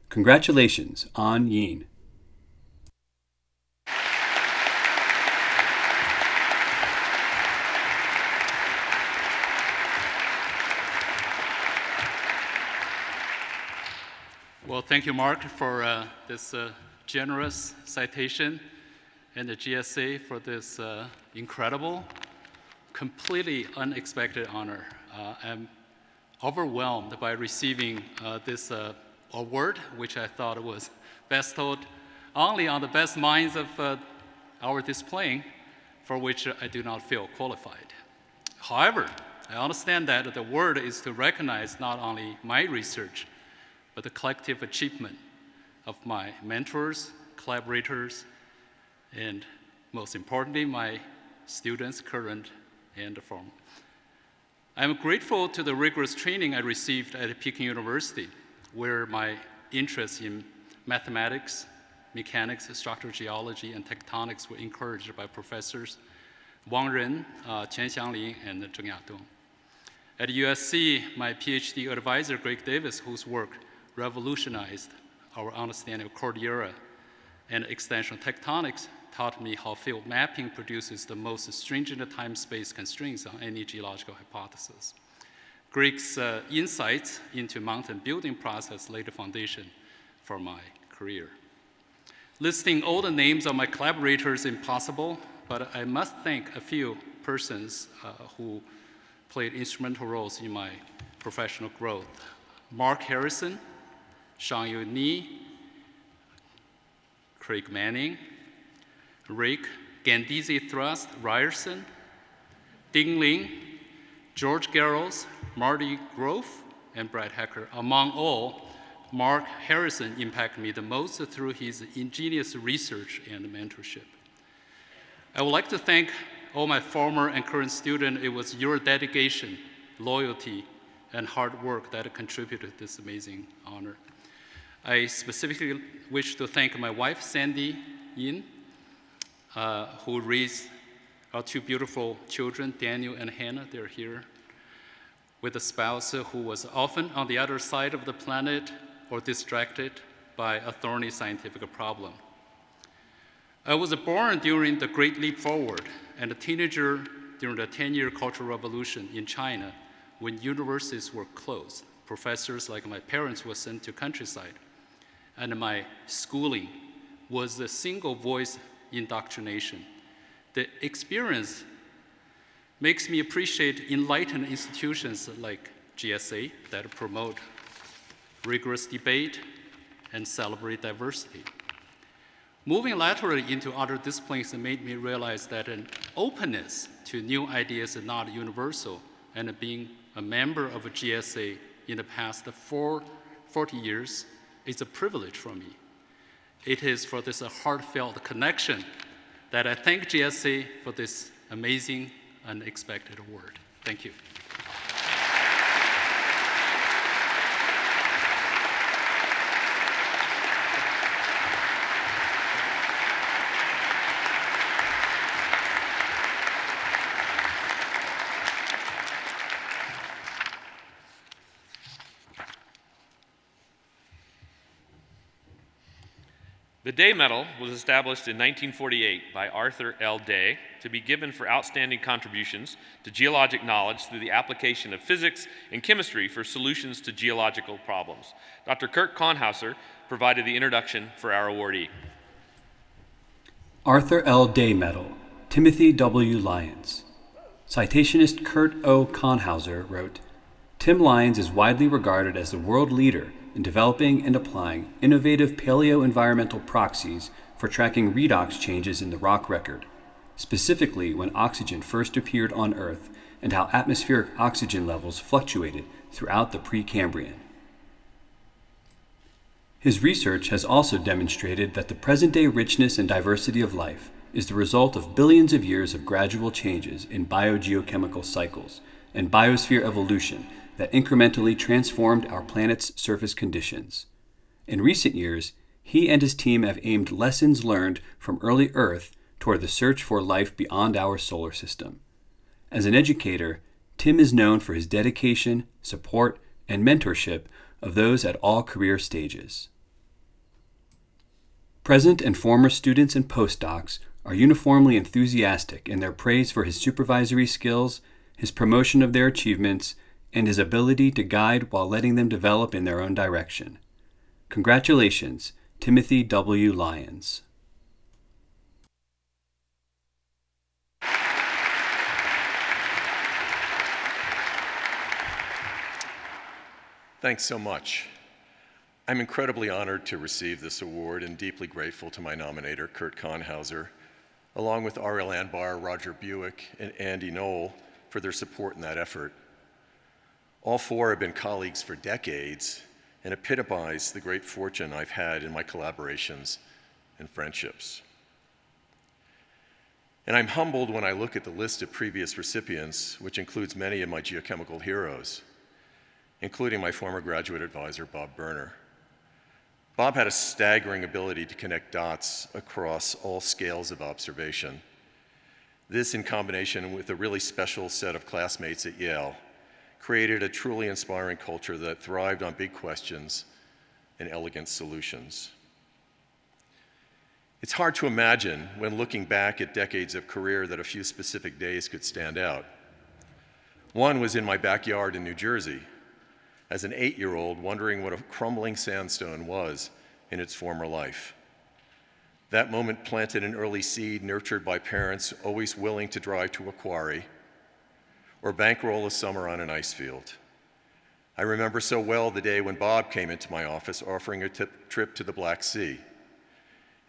Congratulations, An Yin. Well, thank you, Mark, for this generous citation, and the GSA for this incredible, completely unexpected honor. I'm overwhelmed by receiving this award, which I thought was bestowed only on the best minds of our discipline, for which I do not feel qualified. However, I understand that the award is to recognize not only my research, but the collective achievement of my mentors, collaborators, and most importantly, my students, current and former. I'm grateful to the rigorous training I received at Peking University, where my interests in mathematics, mechanics, structural geology, and tectonics were encouraged by professors Wang Ren, Qian Xianglin, and Zheng Yadong. At USC, my PhD advisor, Greg Davis, whose work revolutionized our understanding of Cordillera and extension tectonics, taught me how field mapping produces the most stringent time-space constraints on any geological hypothesis. Greg's insights into mountain building process laid the foundation for my career. Listing all the names of my collaborators is impossible, but I must thank a few persons who played instrumental roles in my professional growth. Mark Harrison, Shangyu Ni, Craig Manning, Rick Gandizi Thrust Ryerson, Ding Ling, George Garros, Marty Grove, and Brad Hecker. Among all, Mark Harrison impacted me the most through his ingenious research and mentorship. I would like to thank all my former and current students. It was your dedication, loyalty, and hard work that contributed to this amazing honor. I specifically wish to thank my wife, Sandy Yin, who raised our two beautiful children, Daniel and Hannah. They're here, with a spouse who was often on the other side of the planet or distracted by a thorny scientific problem. I was born during the Great Leap Forward and a teenager during the 10-year Cultural Revolution in China, when universities were closed. Professors like my parents were sent to countryside, and my schooling was a single voice indoctrination. The experience makes me appreciate enlightened institutions like GSA that promote rigorous debate and celebrate diversity. Moving laterally into other disciplines made me realize that an openness to new ideas is not universal, and being a member of a GSA in the past 40 years is a privilege for me. It is for this heartfelt connection that I thank GSA for this amazing, unexpected award. Thank you. The Day Medal was established in 1948 by Arthur L. Day to be given for outstanding contributions to geologic knowledge through the application of physics and chemistry for solutions to geological problems. Dr. Kurt Konhauser provided the introduction for our awardee. Arthur L. Day Medal, Timothy W. Lyons. Citationist Kurt O. Konhauser wrote, "Tim Lyons is widely regarded as the world leader in developing and applying innovative paleo-environmental proxies for tracking redox changes in the rock record, specifically when oxygen first appeared on Earth and how atmospheric oxygen levels fluctuated throughout the Precambrian." His research has also demonstrated that the present-day richness and diversity of life is the result of billions of years of gradual changes in biogeochemical cycles and biosphere evolution that incrementally transformed our planet's surface conditions. In recent years, he and his team have aimed lessons learned from early Earth toward the search for life beyond our solar system. As an educator, Tim is known for his dedication, support, and mentorship of those at all career stages. Present and former students and postdocs are uniformly enthusiastic in their praise for his supervisory skills, his promotion of their achievements, and his ability to guide while letting them develop in their own direction. Congratulations, Timothy W. Lyons. Thanks so much. I'm incredibly honored to receive this award and deeply grateful to my nominator, Kurt Konhauser, along with Ariel Anbar, Roger Buick, and Andy Knoll for their support in that effort. All four have been colleagues for decades and epitomize the great fortune I've had in my collaborations and friendships. And I'm humbled when I look at the list of previous recipients, which includes many of my geochemical heroes, including my former graduate advisor, Bob Berner. Bob had a staggering ability to connect dots across all scales of observation. This, in combination with a really special set of classmates at Yale, created a truly inspiring culture that thrived on big questions and elegant solutions. It's hard to imagine, when looking back at decades of career, that a few specific days could stand out. One was in my backyard in New Jersey, as an 8-year-old wondering what a crumbling sandstone was in its former life. That moment planted an early seed nurtured by parents always willing to drive to a quarry or bankroll a summer on an ice field. I remember so well the day when Bob came into my office offering a trip to the Black Sea.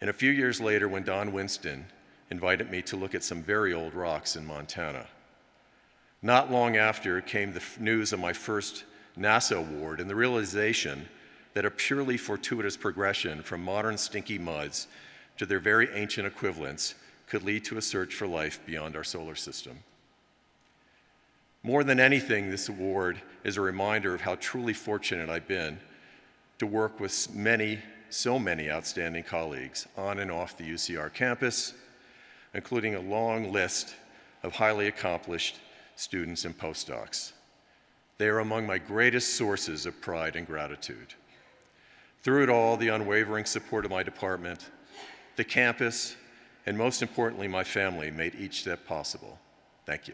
And a few years later when Don Winston invited me to look at some very old rocks in Montana. Not long after came the news of my first NASA award and the realization that a purely fortuitous progression from modern stinky muds to their very ancient equivalents could lead to a search for life beyond our solar system. More than anything, this award is a reminder of how truly fortunate I've been to work with so many outstanding colleagues on and off the UCR campus, including a long list of highly accomplished students and postdocs. They are among my greatest sources of pride and gratitude. Through it all, the unwavering support of my department, the campus, and most importantly, my family made each step possible. Thank you.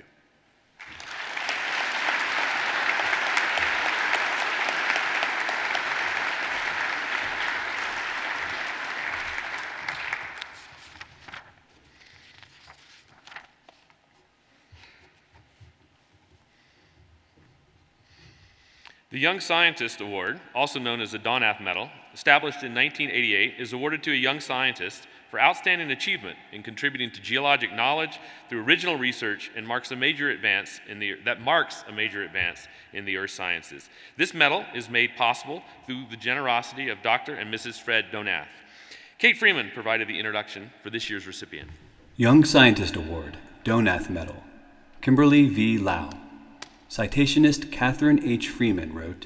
The Young Scientist Award, also known as the Donath Medal, established in 1988, is awarded to a young scientist for outstanding achievement in contributing to geologic knowledge through original research and marks a major advance in the earth sciences. This medal is made possible through the generosity of Dr. and Mrs. Fred Donath. Kate Freeman provided the introduction for this year's recipient. Young Scientist Award, Donath Medal, Kimberly V. Lau. Citationist Catherine H. Freeman wrote,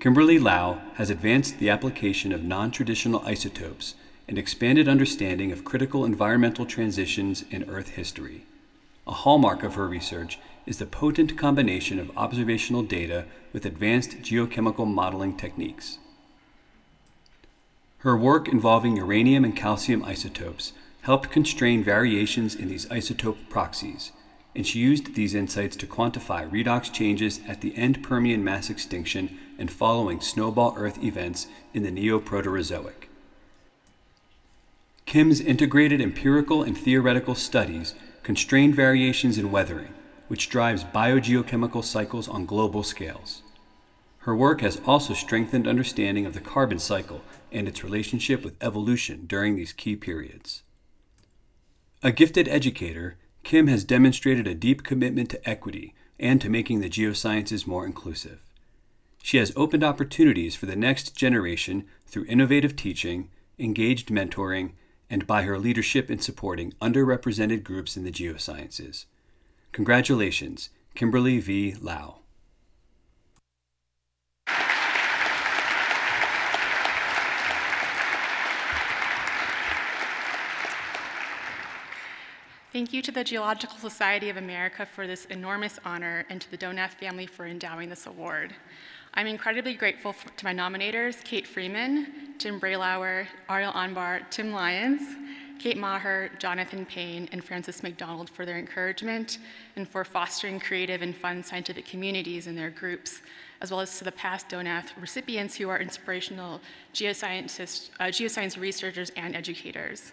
Kimberly Lau has advanced the application of non-traditional isotopes and expanded understanding of critical environmental transitions in Earth history. A hallmark of her research is the potent combination of observational data with advanced geochemical modeling techniques. Her work involving uranium and calcium isotopes helped constrain variations in these isotope proxies, and she used these insights to quantify redox changes at the end Permian mass extinction and following snowball Earth events in the Neoproterozoic. Kim's integrated empirical and theoretical studies constrained variations in weathering, which drives biogeochemical cycles on global scales. Her work has also strengthened understanding of the carbon cycle and its relationship with evolution during these key periods. A gifted educator, Kim has demonstrated a deep commitment to equity and to making the geosciences more inclusive. She has opened opportunities for the next generation through innovative teaching, engaged mentoring, and by her leadership in supporting underrepresented groups in the geosciences. Congratulations, Kimberly V. Lau. Thank you to the Geological Society of America for this enormous honor and to the Donath family for endowing this award. I'm incredibly grateful to my nominators, Kate Freeman, Tim Braylauer, Ariel Anbar, Tim Lyons, Kate Maher, Jonathan Payne, and Francis McDonald for their encouragement and for fostering creative and fun scientific communities in their groups, as well as to the past Donath recipients who are inspirational geoscience researchers and educators.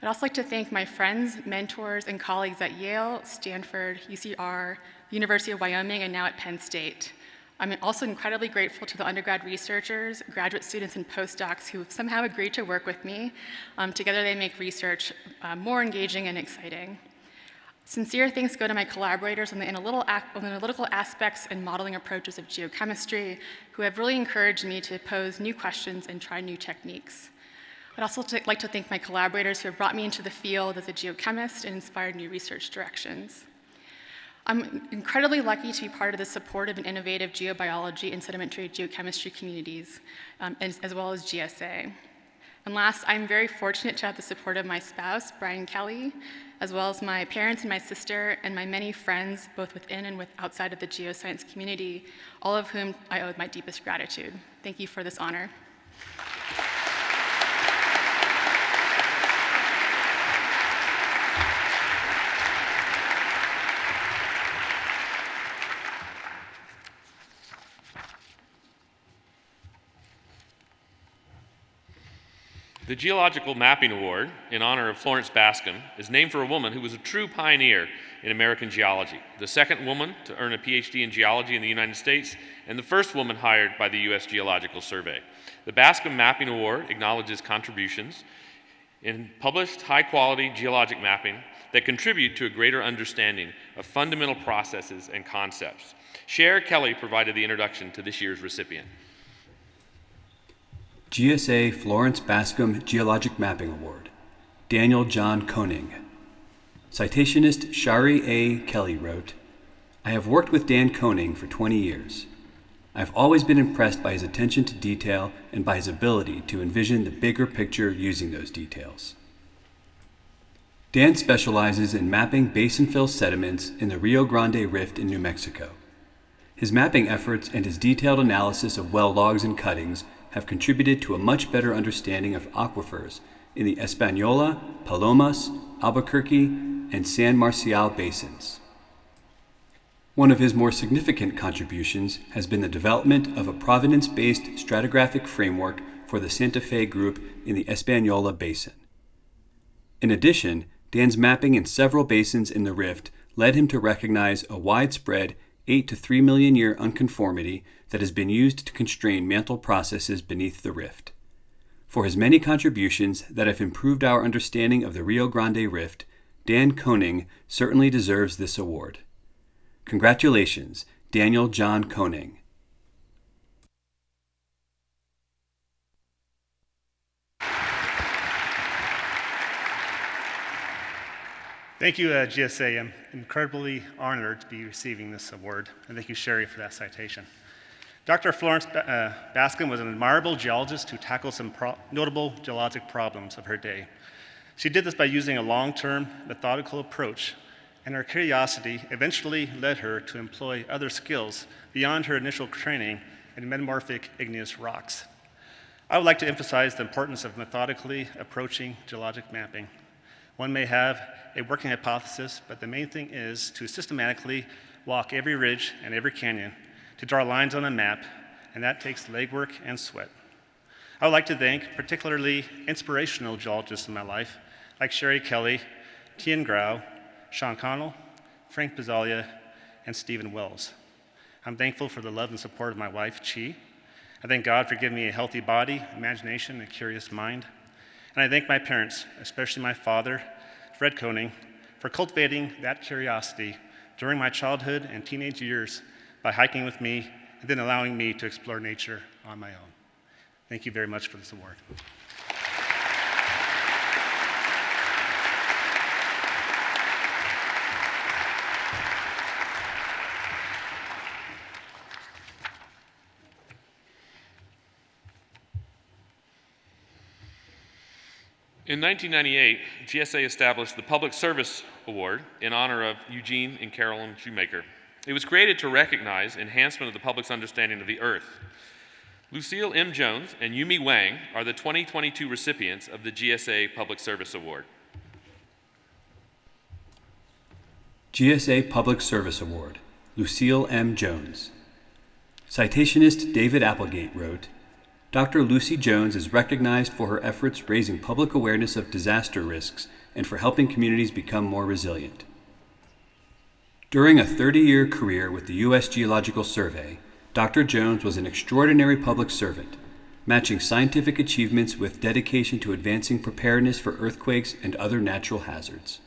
I'd also like to thank my friends, mentors, and colleagues at Yale, Stanford, UCR, the University of Wyoming, and now at Penn State. I'm also incredibly grateful to the undergrad researchers, graduate students, and postdocs who have somehow agreed to work with me. Together they make research more engaging and exciting. Sincere thanks go to my collaborators on the analytical aspects and modeling approaches of geochemistry, who have really encouraged me to pose new questions and try new techniques. I'd also like to thank my collaborators who have brought me into the field as a geochemist and inspired new research directions. I'm incredibly lucky to be part of the supportive and innovative geobiology and sedimentary geochemistry communities, as well as GSA. And last, I'm very fortunate to have the support of my spouse, Brian Kelly, as well as my parents and my sister, and my many friends, both within and outside of the geoscience community, all of whom I owe my deepest gratitude. Thank you for this honor. The Geological Mapping Award, in honor of Florence Bascom, is named for a woman who was a true pioneer in American geology, the second woman to earn a PhD in geology in the United States, and the first woman hired by the U.S. Geological Survey. The Bascom Mapping Award acknowledges contributions in published high-quality geologic mapping that contribute to a greater understanding of fundamental processes and concepts. Cher Kelly provided the introduction to this year's recipient. GSA Florence Bascom Geologic Mapping Award, Daniel John Koning. Citationist Shari A. Kelly wrote, "I have worked with Dan Koning for 20 years. I've always been impressed by his attention to detail and by his ability to envision the bigger picture using those details." Dan specializes in mapping basin-fill sediments in the Rio Grande Rift in New Mexico. His mapping efforts and his detailed analysis of well logs and cuttings have contributed to a much better understanding of aquifers in the Española, Palomas, Albuquerque, and San Marcial basins. One of his more significant contributions has been the development of a provenance-based stratigraphic framework for the Santa Fe group in the Española basin. In addition, Dan's mapping in several basins in the rift led him to recognize a widespread 8 to 3 million year unconformity that has been used to constrain mantle processes beneath the rift. For his many contributions that have improved our understanding of the Rio Grande Rift, Dan Koning certainly deserves this award. Congratulations, Daniel John Koning. Thank you, GSA. I'm incredibly honored to be receiving this award, and thank you, Sherry, for that citation. Dr. Florence Bascom was an admirable geologist who tackled some notable geologic problems of her day. She did this by using a long-term, methodical approach, and her curiosity eventually led her to employ other skills beyond her initial training in metamorphic igneous rocks. I would like to emphasize the importance of methodically approaching geologic mapping. One may have a working hypothesis, but the main thing is to systematically walk every ridge and every canyon to draw lines on a map, and that takes legwork and sweat. I would like to thank particularly inspirational geologists in my life, like Sherry Kelly, Tian Grau, Sean Connell, Frank Pizzalia, and Stephen Wells. I'm thankful for the love and support of my wife, Chi. I thank God for giving me a healthy body, imagination, and a curious mind. And I thank my parents, especially my father, Fred Koning, for cultivating that curiosity during my childhood and teenage years by hiking with me and then allowing me to explore nature on my own. Thank you very much for this award. In 1998, GSA established the Public Service Award in honor of Eugene and Carolyn Shoemaker. It was created to recognize enhancement of the public's understanding of the Earth. Lucille M. Jones and Yumi Wang are the 2022 recipients of the GSA Public Service Award. GSA Public Service Award, Lucille M. Jones. Citationist David Applegate wrote, Dr. Lucy Jones is recognized for her efforts raising public awareness of disaster risks and for helping communities become more resilient. During a 30-year career with the U.S. Geological Survey, Dr. Jones was an extraordinary public servant, matching scientific achievements with dedication to advancing preparedness for earthquakes and other natural hazards.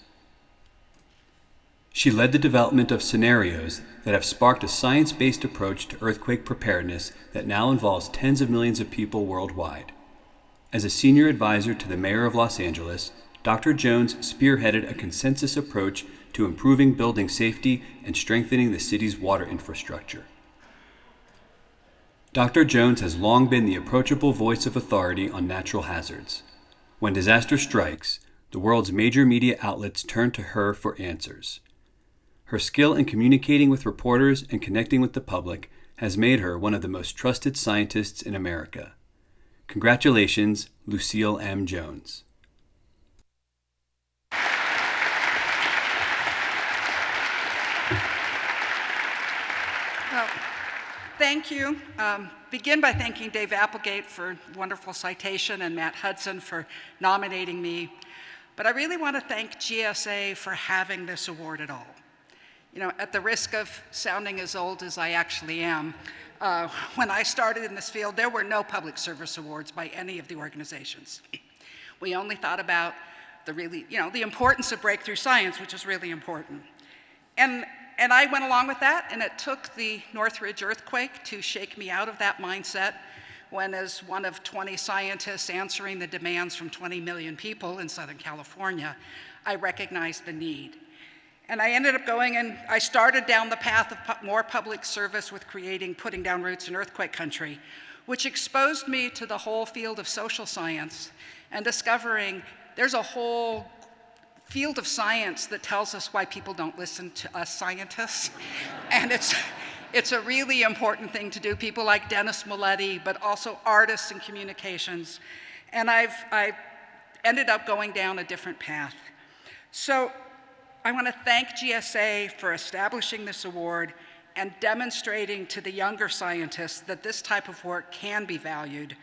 She led the development of scenarios that have sparked a science-based approach to earthquake preparedness that now involves tens of millions of people worldwide. As a senior advisor to the mayor of Los Angeles, Dr. Jones spearheaded a consensus approach to improving building safety and strengthening the city's water infrastructure. Dr. Jones has long been the approachable voice of authority on natural hazards. When disaster strikes, the world's major media outlets turn to her for answers. Her skill in communicating with reporters and connecting with the public has made her one of the most trusted scientists in America. Congratulations, Lucille M. Jones. Well, thank you. Begin by thanking Dave Applegate for wonderful citation and Matt Hudson for nominating me. But I really want to thank GSA for having this award at all. You know, at the risk of sounding as old as I actually am, when I started in this field, there were no public service awards by any of the organizations. We only thought about the importance of breakthrough science, which is really important. And I went along with that, and it took the Northridge earthquake to shake me out of that mindset when, as one of 20 scientists answering the demands from 20 million people in Southern California, I recognized the need. And I ended up going, and I started down the path of more public service with putting down roots in earthquake country, which exposed me to the whole field of social science and discovering there's a whole field of science that tells us why people don't listen to us scientists. And it's a really important thing to do. People like Dennis Milletti, but also artists and communications. And I've ended up going down a different path. So I want to thank GSA for establishing this award and demonstrating to the younger scientists that this type of work can be valued.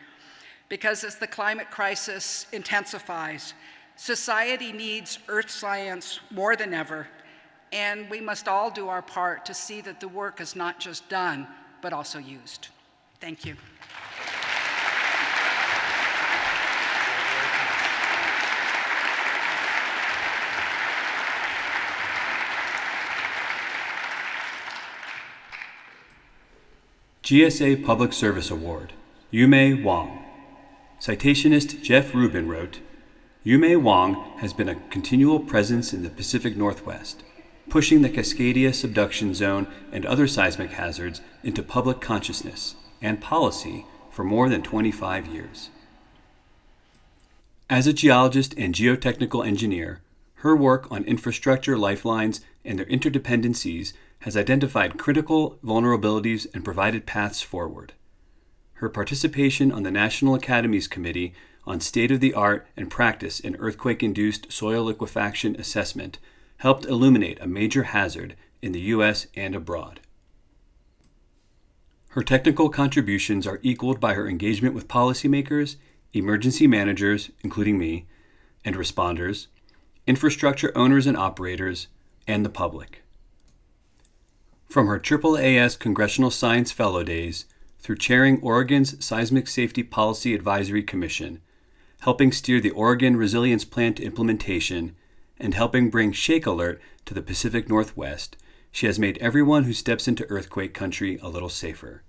Because as the climate crisis intensifies, society needs earth science more than ever, and we must all do our part to see that the work is not just done, but also used. Thank you. GSA Public Service Award, Yume Wang. Citationist Jeff Rubin wrote, Yume Wang has been a continual presence in the Pacific Northwest, pushing the Cascadia subduction zone and other seismic hazards into public consciousness and policy for more than 25 years. As a geologist and geotechnical engineer, her work on infrastructure lifelines and their interdependencies has identified critical vulnerabilities and provided paths forward. Her participation on the National Academy's Committee on State-of-the-Art and Practice in Earthquake-Induced Soil Liquefaction Assessment helped illuminate a major hazard in the U.S. and abroad. Her technical contributions are equaled by her engagement with policymakers, emergency managers, including me, and responders, infrastructure owners and operators, and the public. From her AAAS Congressional Science Fellow days through chairing Oregon's Seismic Safety Policy Advisory Commission, helping steer the Oregon Resilience Plan to implementation, and helping bring Shake Alert to the Pacific Northwest, she has made everyone who steps into earthquake country a little safer.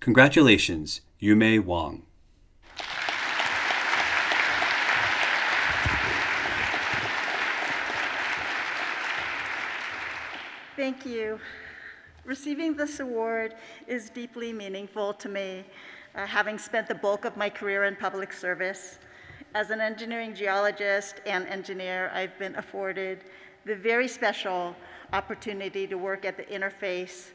Congratulations, Yume Wang. Thank you. Receiving this award is deeply meaningful to me, having spent the bulk of my career in public service. As an engineering geologist and engineer, I've been afforded the very special opportunity to work at the interface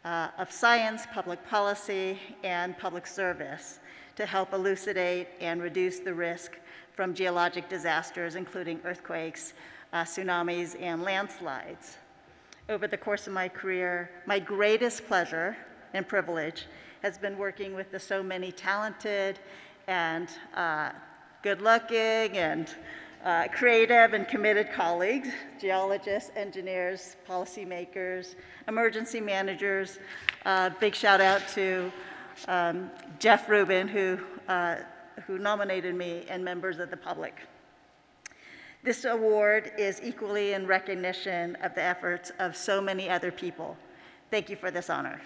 of science, public policy, and public service to help elucidate and reduce the risk from geologic disasters, including earthquakes, tsunamis, and landslides. Over the course of my career, my greatest pleasure and privilege has been working with the so many talented and good-looking and creative and committed colleagues, geologists, engineers, policymakers, emergency managers. Big shout out to Jeff Rubin, who nominated me, and members of the public. This award is equally in recognition of the efforts of so many other people. Thank you for this honor.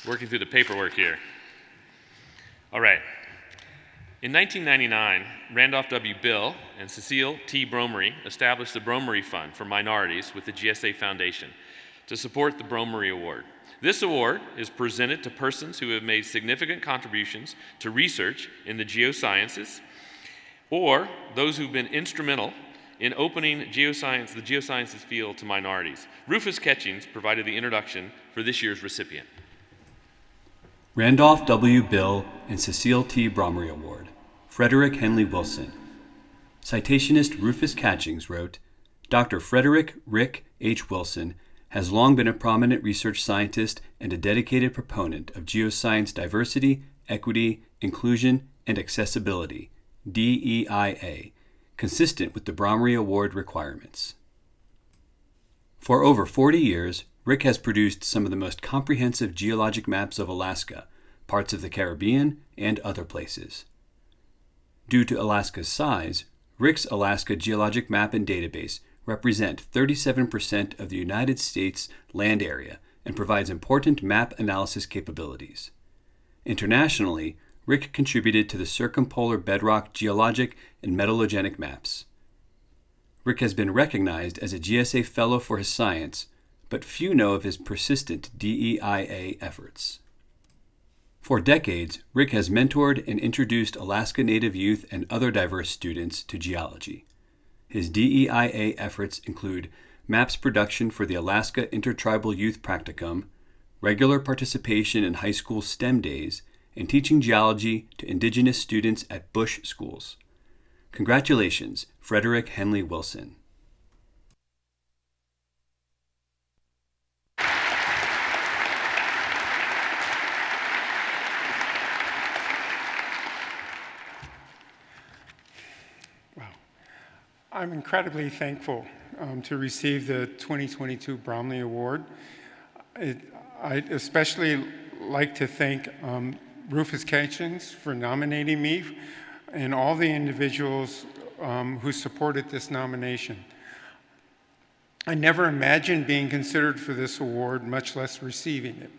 Working through the paperwork here. All right. In 1999, Randolph W. Bill and Cecile T. Bromery established the Bromery Fund for Minorities with the GSA Foundation to support the Bromery Award. This award is presented to persons who have made significant contributions to research in the geosciences, or those who've been instrumental in opening the geosciences field to minorities. Rufus Ketchings provided the introduction for this year's recipient. Randolph W. Bill and Cecile T. Bromery Award, Frederick Henley Wilson. Citationist Rufus Catchings wrote, Dr. Frederick Rick H. Wilson has long been a prominent research scientist and a dedicated proponent of geoscience diversity, equity, inclusion, and accessibility, DEIA, consistent with the Bromery Award requirements. For over 40 years, Rick has produced some of the most comprehensive geologic maps of Alaska, parts of the Caribbean, and other places. Due to Alaska's size, Rick's Alaska Geologic Map and Database represent 37% of the United States land area and provides important map analysis capabilities. Internationally, Rick contributed to the circumpolar bedrock geologic and metallogenic maps. Rick has been recognized as a GSA Fellow for his science, but few know of his persistent DEIA efforts. For decades, Rick has mentored and introduced Alaska Native youth and other diverse students to geology. His DEIA efforts include maps production for the Alaska Intertribal Youth Practicum, regular participation in high school STEM days, and teaching geology to Indigenous students at Bush schools. Congratulations, Frederick Henley Wilson. I'm incredibly thankful to receive the 2022 Bromley Award. I'd especially like to thank Rufus Catchings for nominating me and all the individuals who supported this nomination. I never imagined being considered for this award, much less receiving it.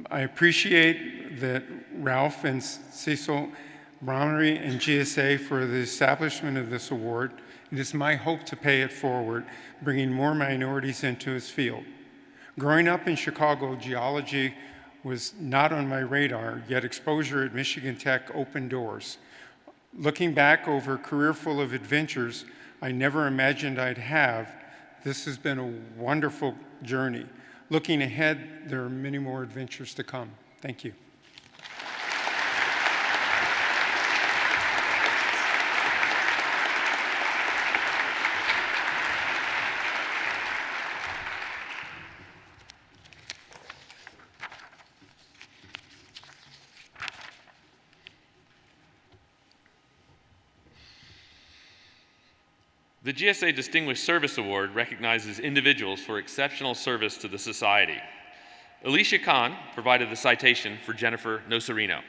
I appreciate that Ralph and Cecil Bromery and GSA for the establishment of this award. It is my hope to pay it forward, bringing more minorities into his field. Growing up in Chicago, geology was not on my radar, yet exposure at Michigan Tech opened doors. Looking back over a career full of adventures I never imagined I'd have, this has been a wonderful journey. Looking ahead, there are many more adventures to come. Thank you. The GSA Distinguished Service Award recognizes individuals for exceptional service to the society. Alicia Kahn provided the citation for Jennifer Nocerino.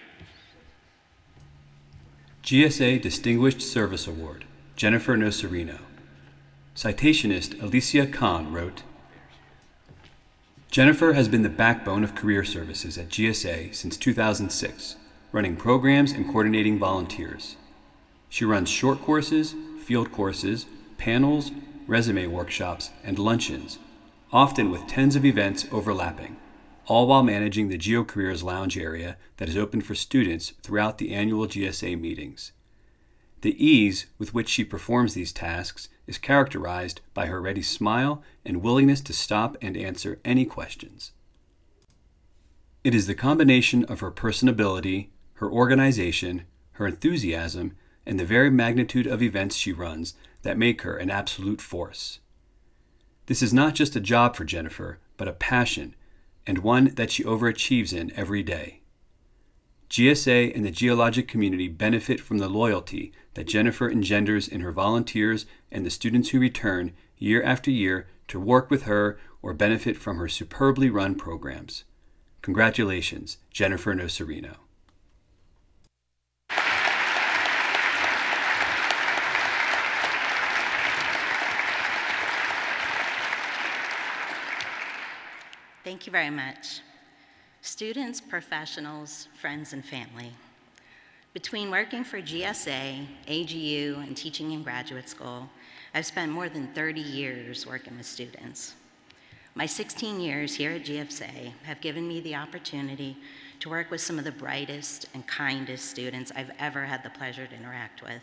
GSA Distinguished Service Award, Jennifer Nocerino. Citationist Alicia Kahn wrote, Jennifer has been the backbone of career services at GSA since 2006, running programs and coordinating volunteers. She runs short courses, field courses, panels, resume workshops, and luncheons, often with tens of events overlapping, all while managing the GeoCareers Lounge area that is open for students throughout the annual GSA meetings. The ease with which she performs these tasks is characterized by her ready smile and willingness to stop and answer any questions. It is the combination of her personability, her organization, her enthusiasm, and the very magnitude of events she runs that make her an absolute force. This is not just a job for Jennifer, but a passion, and one that she overachieves in every day. GSA and the geologic community benefit from the loyalty that Jennifer engenders in her volunteers and the students who return year after year to work with her or benefit from her superbly run programs. Congratulations, Jennifer Nocerino. Thank you very much. Students, professionals, friends, and family. Between working for GSA, AGU, and teaching in graduate school, I've spent more than 30 years working with students. My 16 years here at GSA have given me the opportunity to work with some of the brightest and kindest students I've ever had the pleasure to interact with.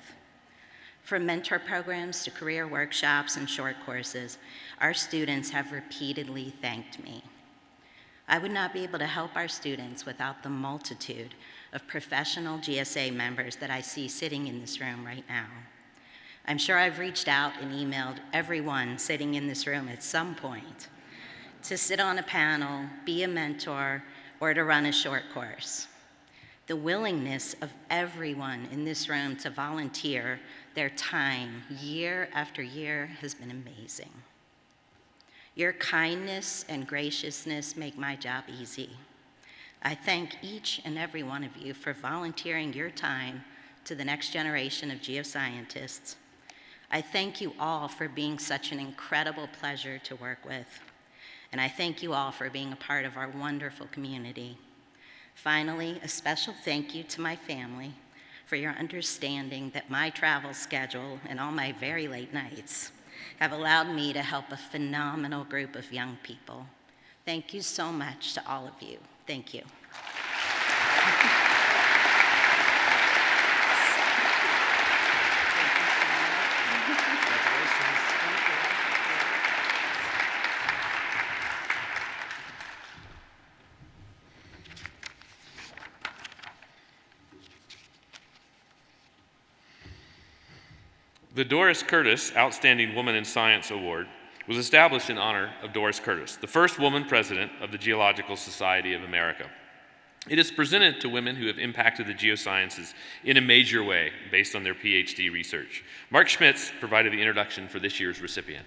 From mentor programs to career workshops and short courses, our students have repeatedly thanked me. I would not be able to help our students without the multitude of professional GSA members that I see sitting in this room right now. I'm sure I've reached out and emailed everyone sitting in this room at some point to sit on a panel, be a mentor, or to run a short course. The willingness of everyone in this room to volunteer their time year after year has been amazing. Your kindness and graciousness make my job easy. I thank each and every one of you for volunteering your time to the next generation of geoscientists. I thank you all for being such an incredible pleasure to work with. And I thank you all for being a part of our wonderful community. Finally, a special thank you to my family for your understanding that my travel schedule and all my very late nights have allowed me to help a phenomenal group of young people. Thank you so much to all of you. Thank you. The Doris Curtis Outstanding Woman in Science Award was established in honor of Doris Curtis, the first woman president of the Geological Society of America. It is presented to women who have impacted the geosciences in a major way based on their PhD research. Mark Schmitz provided the introduction for this year's recipient.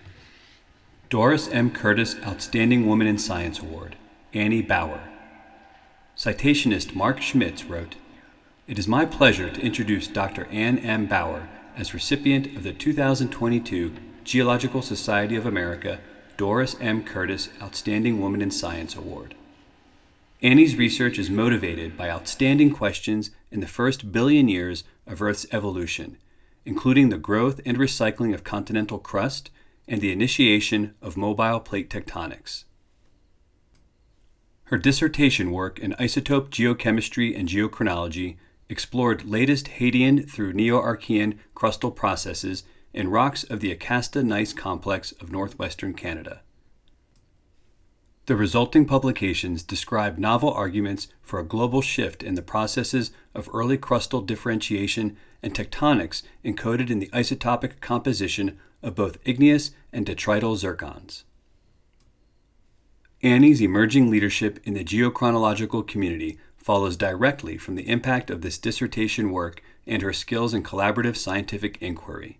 Doris M. Curtis Outstanding Woman in Science Award, Annie Bauer. Citationist Mark Schmitz wrote, "It is my pleasure to introduce Dr. Ann M. Bauer as recipient of the 2022 Geological Society of America Doris M. Curtis Outstanding Woman in Science Award. Annie's research is motivated by outstanding questions in the first billion years of Earth's evolution, including the growth and recycling of continental crust and the initiation of mobile plate tectonics. Her dissertation work in isotope geochemistry and geochronology explored latest Hadean through Neo-Archean crustal processes in rocks of the Acasta Gneiss complex of northwestern Canada. The resulting publications describe novel arguments for a global shift in the processes of early crustal differentiation and tectonics encoded in the isotopic composition of both igneous and detrital zircons. Annie's emerging leadership in the geochronological community follows directly from the impact of this dissertation work and her skills in collaborative scientific inquiry.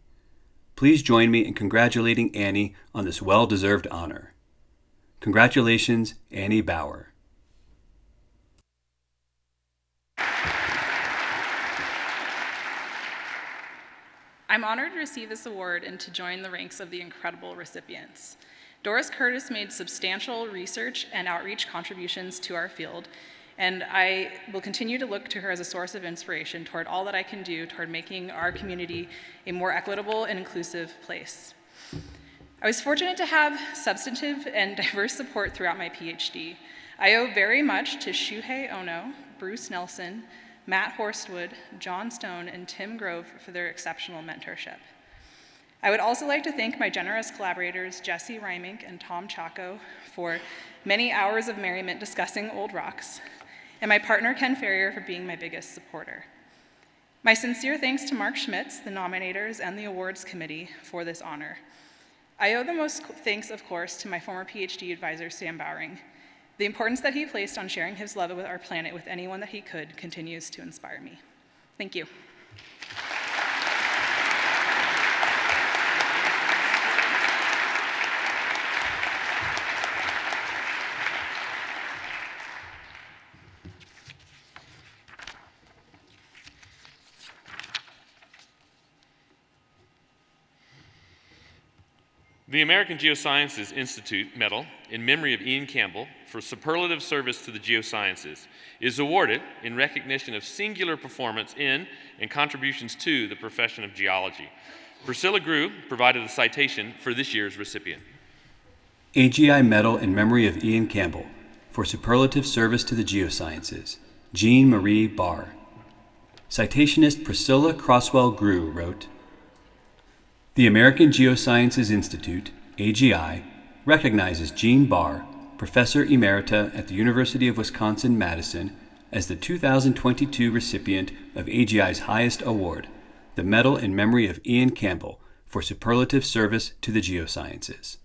Please join me in congratulating Annie on this well-deserved honor. Congratulations, Annie Bauer. I'm honored to receive this award and to join the ranks of the incredible recipients. Doris Curtis made substantial research and outreach contributions to our field, and I will continue to look to her as a source of inspiration toward all that I can do toward making our community a more equitable and inclusive place. I was fortunate to have substantive and diverse support throughout my PhD. I owe very much to Shuhei Ono, Bruce Nelson, Matt Horstwood, John Stone, and Tim Grove for their exceptional mentorship. I would also like to thank my generous collaborators, Jesse Reimink and Tom Chaco, for many hours of merriment discussing old rocks, and my partner, Ken Ferrier, for being my biggest supporter. My sincere thanks to Mark Schmitz, the nominators, and the awards committee for this honor. I owe the most thanks, of course, to my former PhD advisor, Sam Bowring. The importance that he placed on sharing his love with our planet with anyone that he could continues to inspire me. Thank you. The American Geosciences Institute Medal in memory of Ian Campbell for superlative service to the geosciences is awarded in recognition of singular performance in and contributions to the profession of geology. Priscilla Grew provided the citation for this year's recipient. AGI Medal in memory of Ian Campbell for superlative service to the geosciences, Jean Marie Barr. Citationist Priscilla Crosswell Grew wrote, "The American Geosciences Institute, AGI, recognizes Jean Barr, Professor Emerita at the University of Wisconsin-Madison, as the 2022 recipient of AGI's highest award, the Medal in memory of Ian Campbell for superlative service to the geosciences."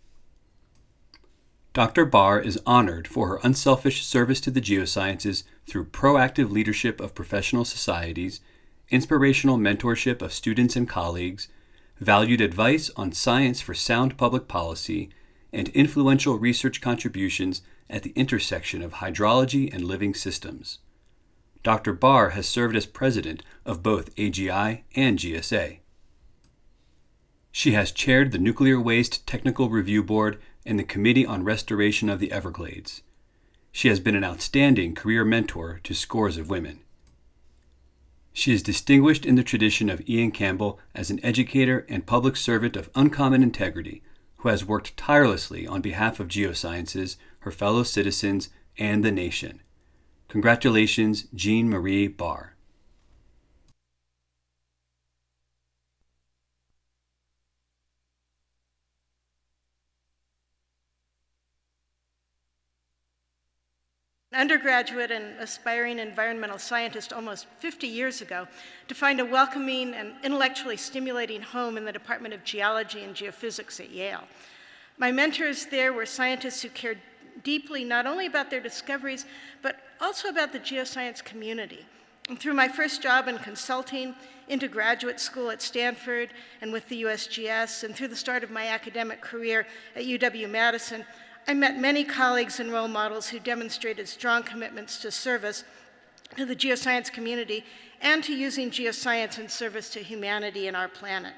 Dr. Barr is honored for her unselfish service to the geosciences through proactive leadership of professional societies, inspirational mentorship of students and colleagues, valued advice on science for sound public policy, and influential research contributions at the intersection of hydrology and living systems. Dr. Barr has served as president of both AGI and GSA. She has chaired the Nuclear Waste Technical Review Board and the Committee on Restoration of the Everglades. She has been an outstanding career mentor to scores of women. She is distinguished in the tradition of Ian Campbell as an educator and public servant of uncommon integrity who has worked tirelessly on behalf of geosciences, her fellow citizens, and the nation. Congratulations, Jean Marie Barr. Undergraduate and aspiring environmental scientist almost 50 years ago to find a welcoming and intellectually stimulating home in the Department of Geology and Geophysics at Yale. My mentors there were scientists who cared deeply not only about their discoveries, but also about the geoscience community. And through my first job in consulting, into graduate school at Stanford and with the USGS, and through the start of my academic career at UW-Madison, I met many colleagues and role models who demonstrated strong commitments to service to the geoscience community and to using geoscience in service to humanity and our planet.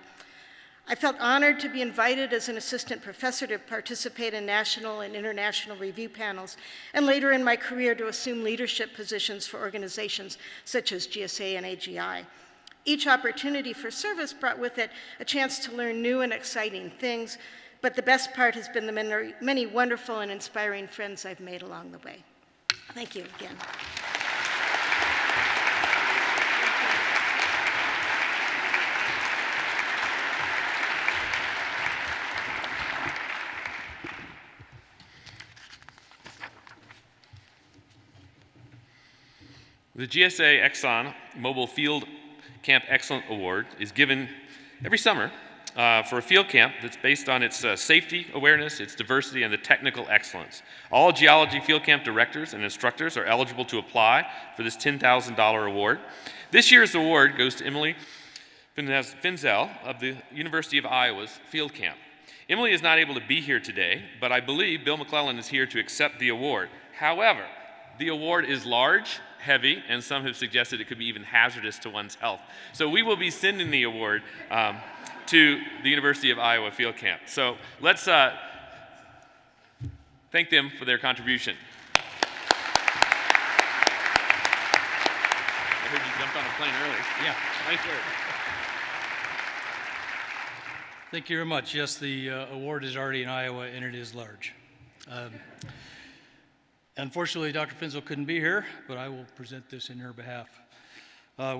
I felt honored to be invited as an assistant professor to participate in national and international review panels, and later in my career to assume leadership positions for organizations such as GSA and AGI. Each opportunity for service brought with it a chance to learn new and exciting things, but the best part has been the many wonderful and inspiring friends I've made along the way. Thank you again. The GSA Exxon Mobile Field Camp Excellent Award is given every summer for a field camp that's based on its safety awareness, its diversity, and the technical excellence. All geology field camp directors and instructors are eligible to apply for this $10,000 award. This year's award goes to Emily Finzel of the University of Iowa's field camp. Emily is not able to be here today, but I believe Bill McClellan is here to accept the award. However, the award is large, heavy, and some have suggested it could be even hazardous to one's health. So we will be sending the award to the University of Iowa Field Camp. So let's Thank them for their contribution. I heard you jumped on a plane early. Yeah. Nice work. Thank you very much. Yes, the award is already in Iowa, and it is large. Unfortunately, Dr. Finzel couldn't be here, but I will present this in her behalf.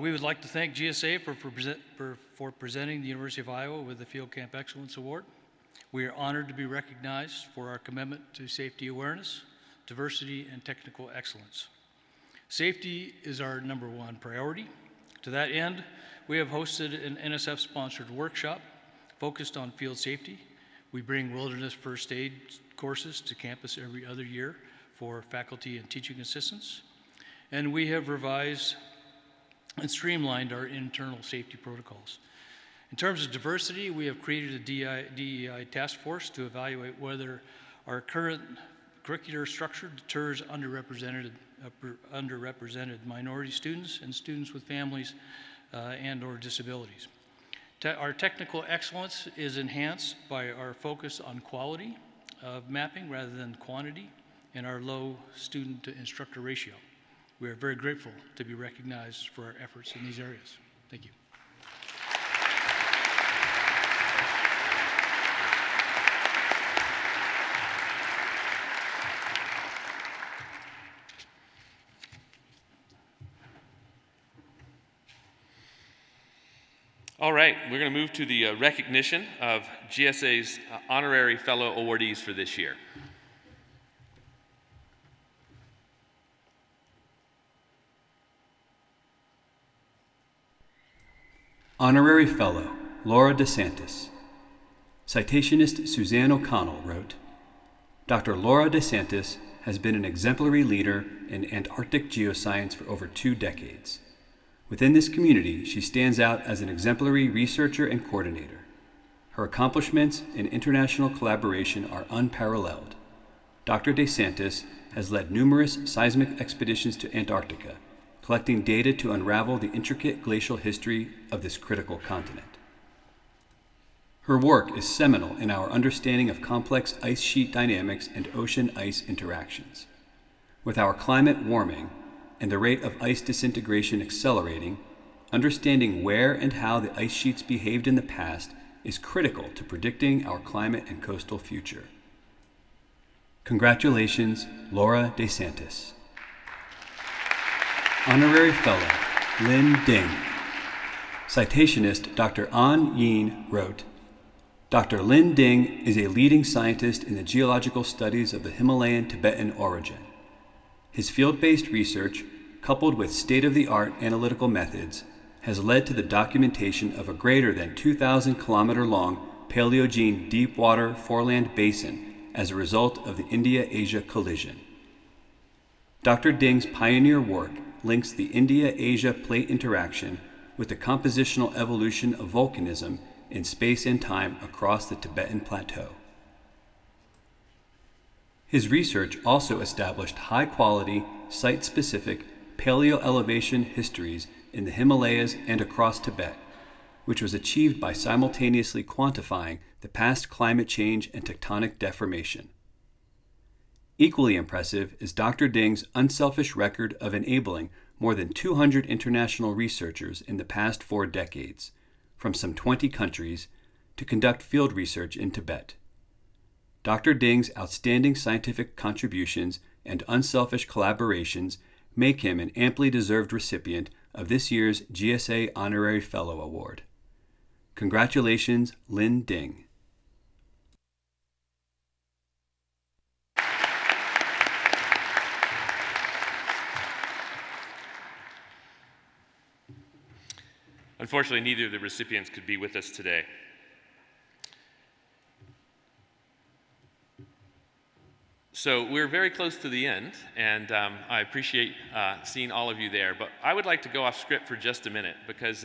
We would like to thank GSA for presenting the University of Iowa with the Field Camp Excellence Award. We are honored to be recognized for our commitment to safety awareness, diversity, and technical excellence. Safety is our #1 priority. To that end, we have hosted an NSF-sponsored workshop focused on field safety. We bring wilderness first aid courses to campus every other year for faculty and teaching assistants. And we have revised and streamlined our internal safety protocols. In terms of diversity, we have created a DEI task force to evaluate whether our current curricular structure deters underrepresented minority students and students with families and/or disabilities. Our technical excellence is enhanced by our focus on quality of mapping rather than quantity and our low student to instructor ratio. We are very grateful to be recognized for our efforts in these areas. Thank you. All right, we're going to move to the recognition of GSA's honorary fellow awardees for this year. Honorary Fellow, Laura DeSantis. Citationist Suzanne O'Connell wrote, Dr. Laura DeSantis has been an exemplary leader in Antarctic geoscience for over 2 decades. Within this community, she stands out as an exemplary researcher and coordinator. Her accomplishments in international collaboration are unparalleled. Dr. DeSantis has led numerous seismic expeditions to Antarctica, collecting data to unravel the intricate glacial history of this critical continent. Her work is seminal in our understanding of complex ice sheet dynamics and ocean-ice interactions. With our climate warming and the rate of ice disintegration accelerating, understanding where and how the ice sheets behaved in the past is critical to predicting our climate and coastal future. Congratulations, Laura DeSantis. Honorary Fellow, Lynn Ding. Citationist Dr. An Yin wrote, Dr. Lynn Ding is a leading scientist in the geological studies of the Himalayan Tibetan origin. His field-based research, coupled with state-of-the-art analytical methods, has led to the documentation of a greater than 2,000-kilometer-long Paleogene deep-water foreland basin as a result of the India-Asia collision. Dr. Ding's pioneer work links the India-Asia plate interaction with the compositional evolution of volcanism in space and time across the Tibetan Plateau. His research also established high-quality, site-specific paleoelevation histories in the Himalayas and across Tibet, which was achieved by simultaneously quantifying the past climate change and tectonic deformation. Equally impressive is Dr. Ding's unselfish record of enabling more than 200 international researchers in the past 4 decades, from some 20 countries, to conduct field research in Tibet. Dr. Ding's outstanding scientific contributions and unselfish collaborations make him an amply deserved recipient of this year's GSA Honorary Fellow Award. Congratulations, Lynn Ding. Unfortunately, neither of the recipients could be with us today. So we're very close to the end, and I appreciate seeing all of you there. But I would like to go off script for just a minute, because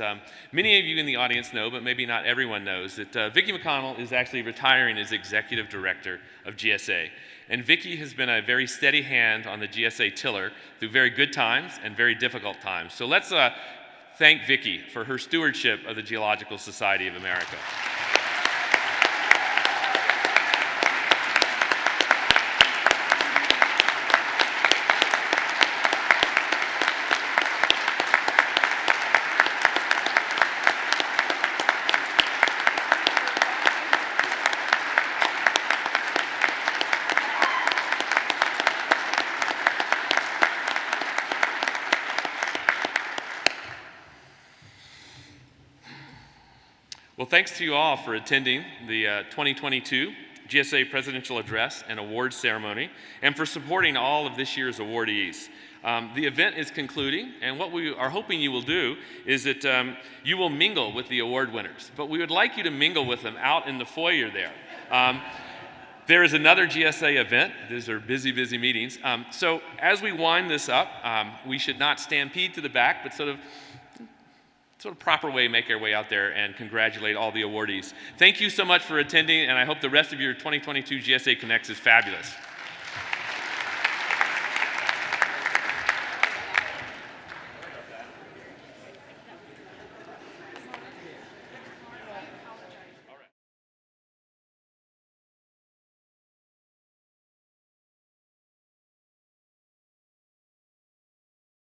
many of you in the audience know, but maybe not everyone knows, that Vicki McConnell is actually retiring as Executive Director of GSA. And Vicki has been a very steady hand on the GSA tiller through very good times and very difficult times. So let's thank Vicki for her stewardship of the Geological Society of America. Well, thanks to you all for attending the 2022 GSA Presidential Address and Awards Ceremony, and for supporting all of this year's awardees. The event is concluding, and what we are hoping you will do is that you will mingle with the award winners, but we would like you to mingle with them out in the foyer there. There is another GSA event. These are busy, busy meetings. So as we wind this up, we should not stampede to the back, but sort of proper way make our way out there and congratulate all the awardees. Thank you so much for attending, and I hope the rest of your 2022 GSA Connects is fabulous.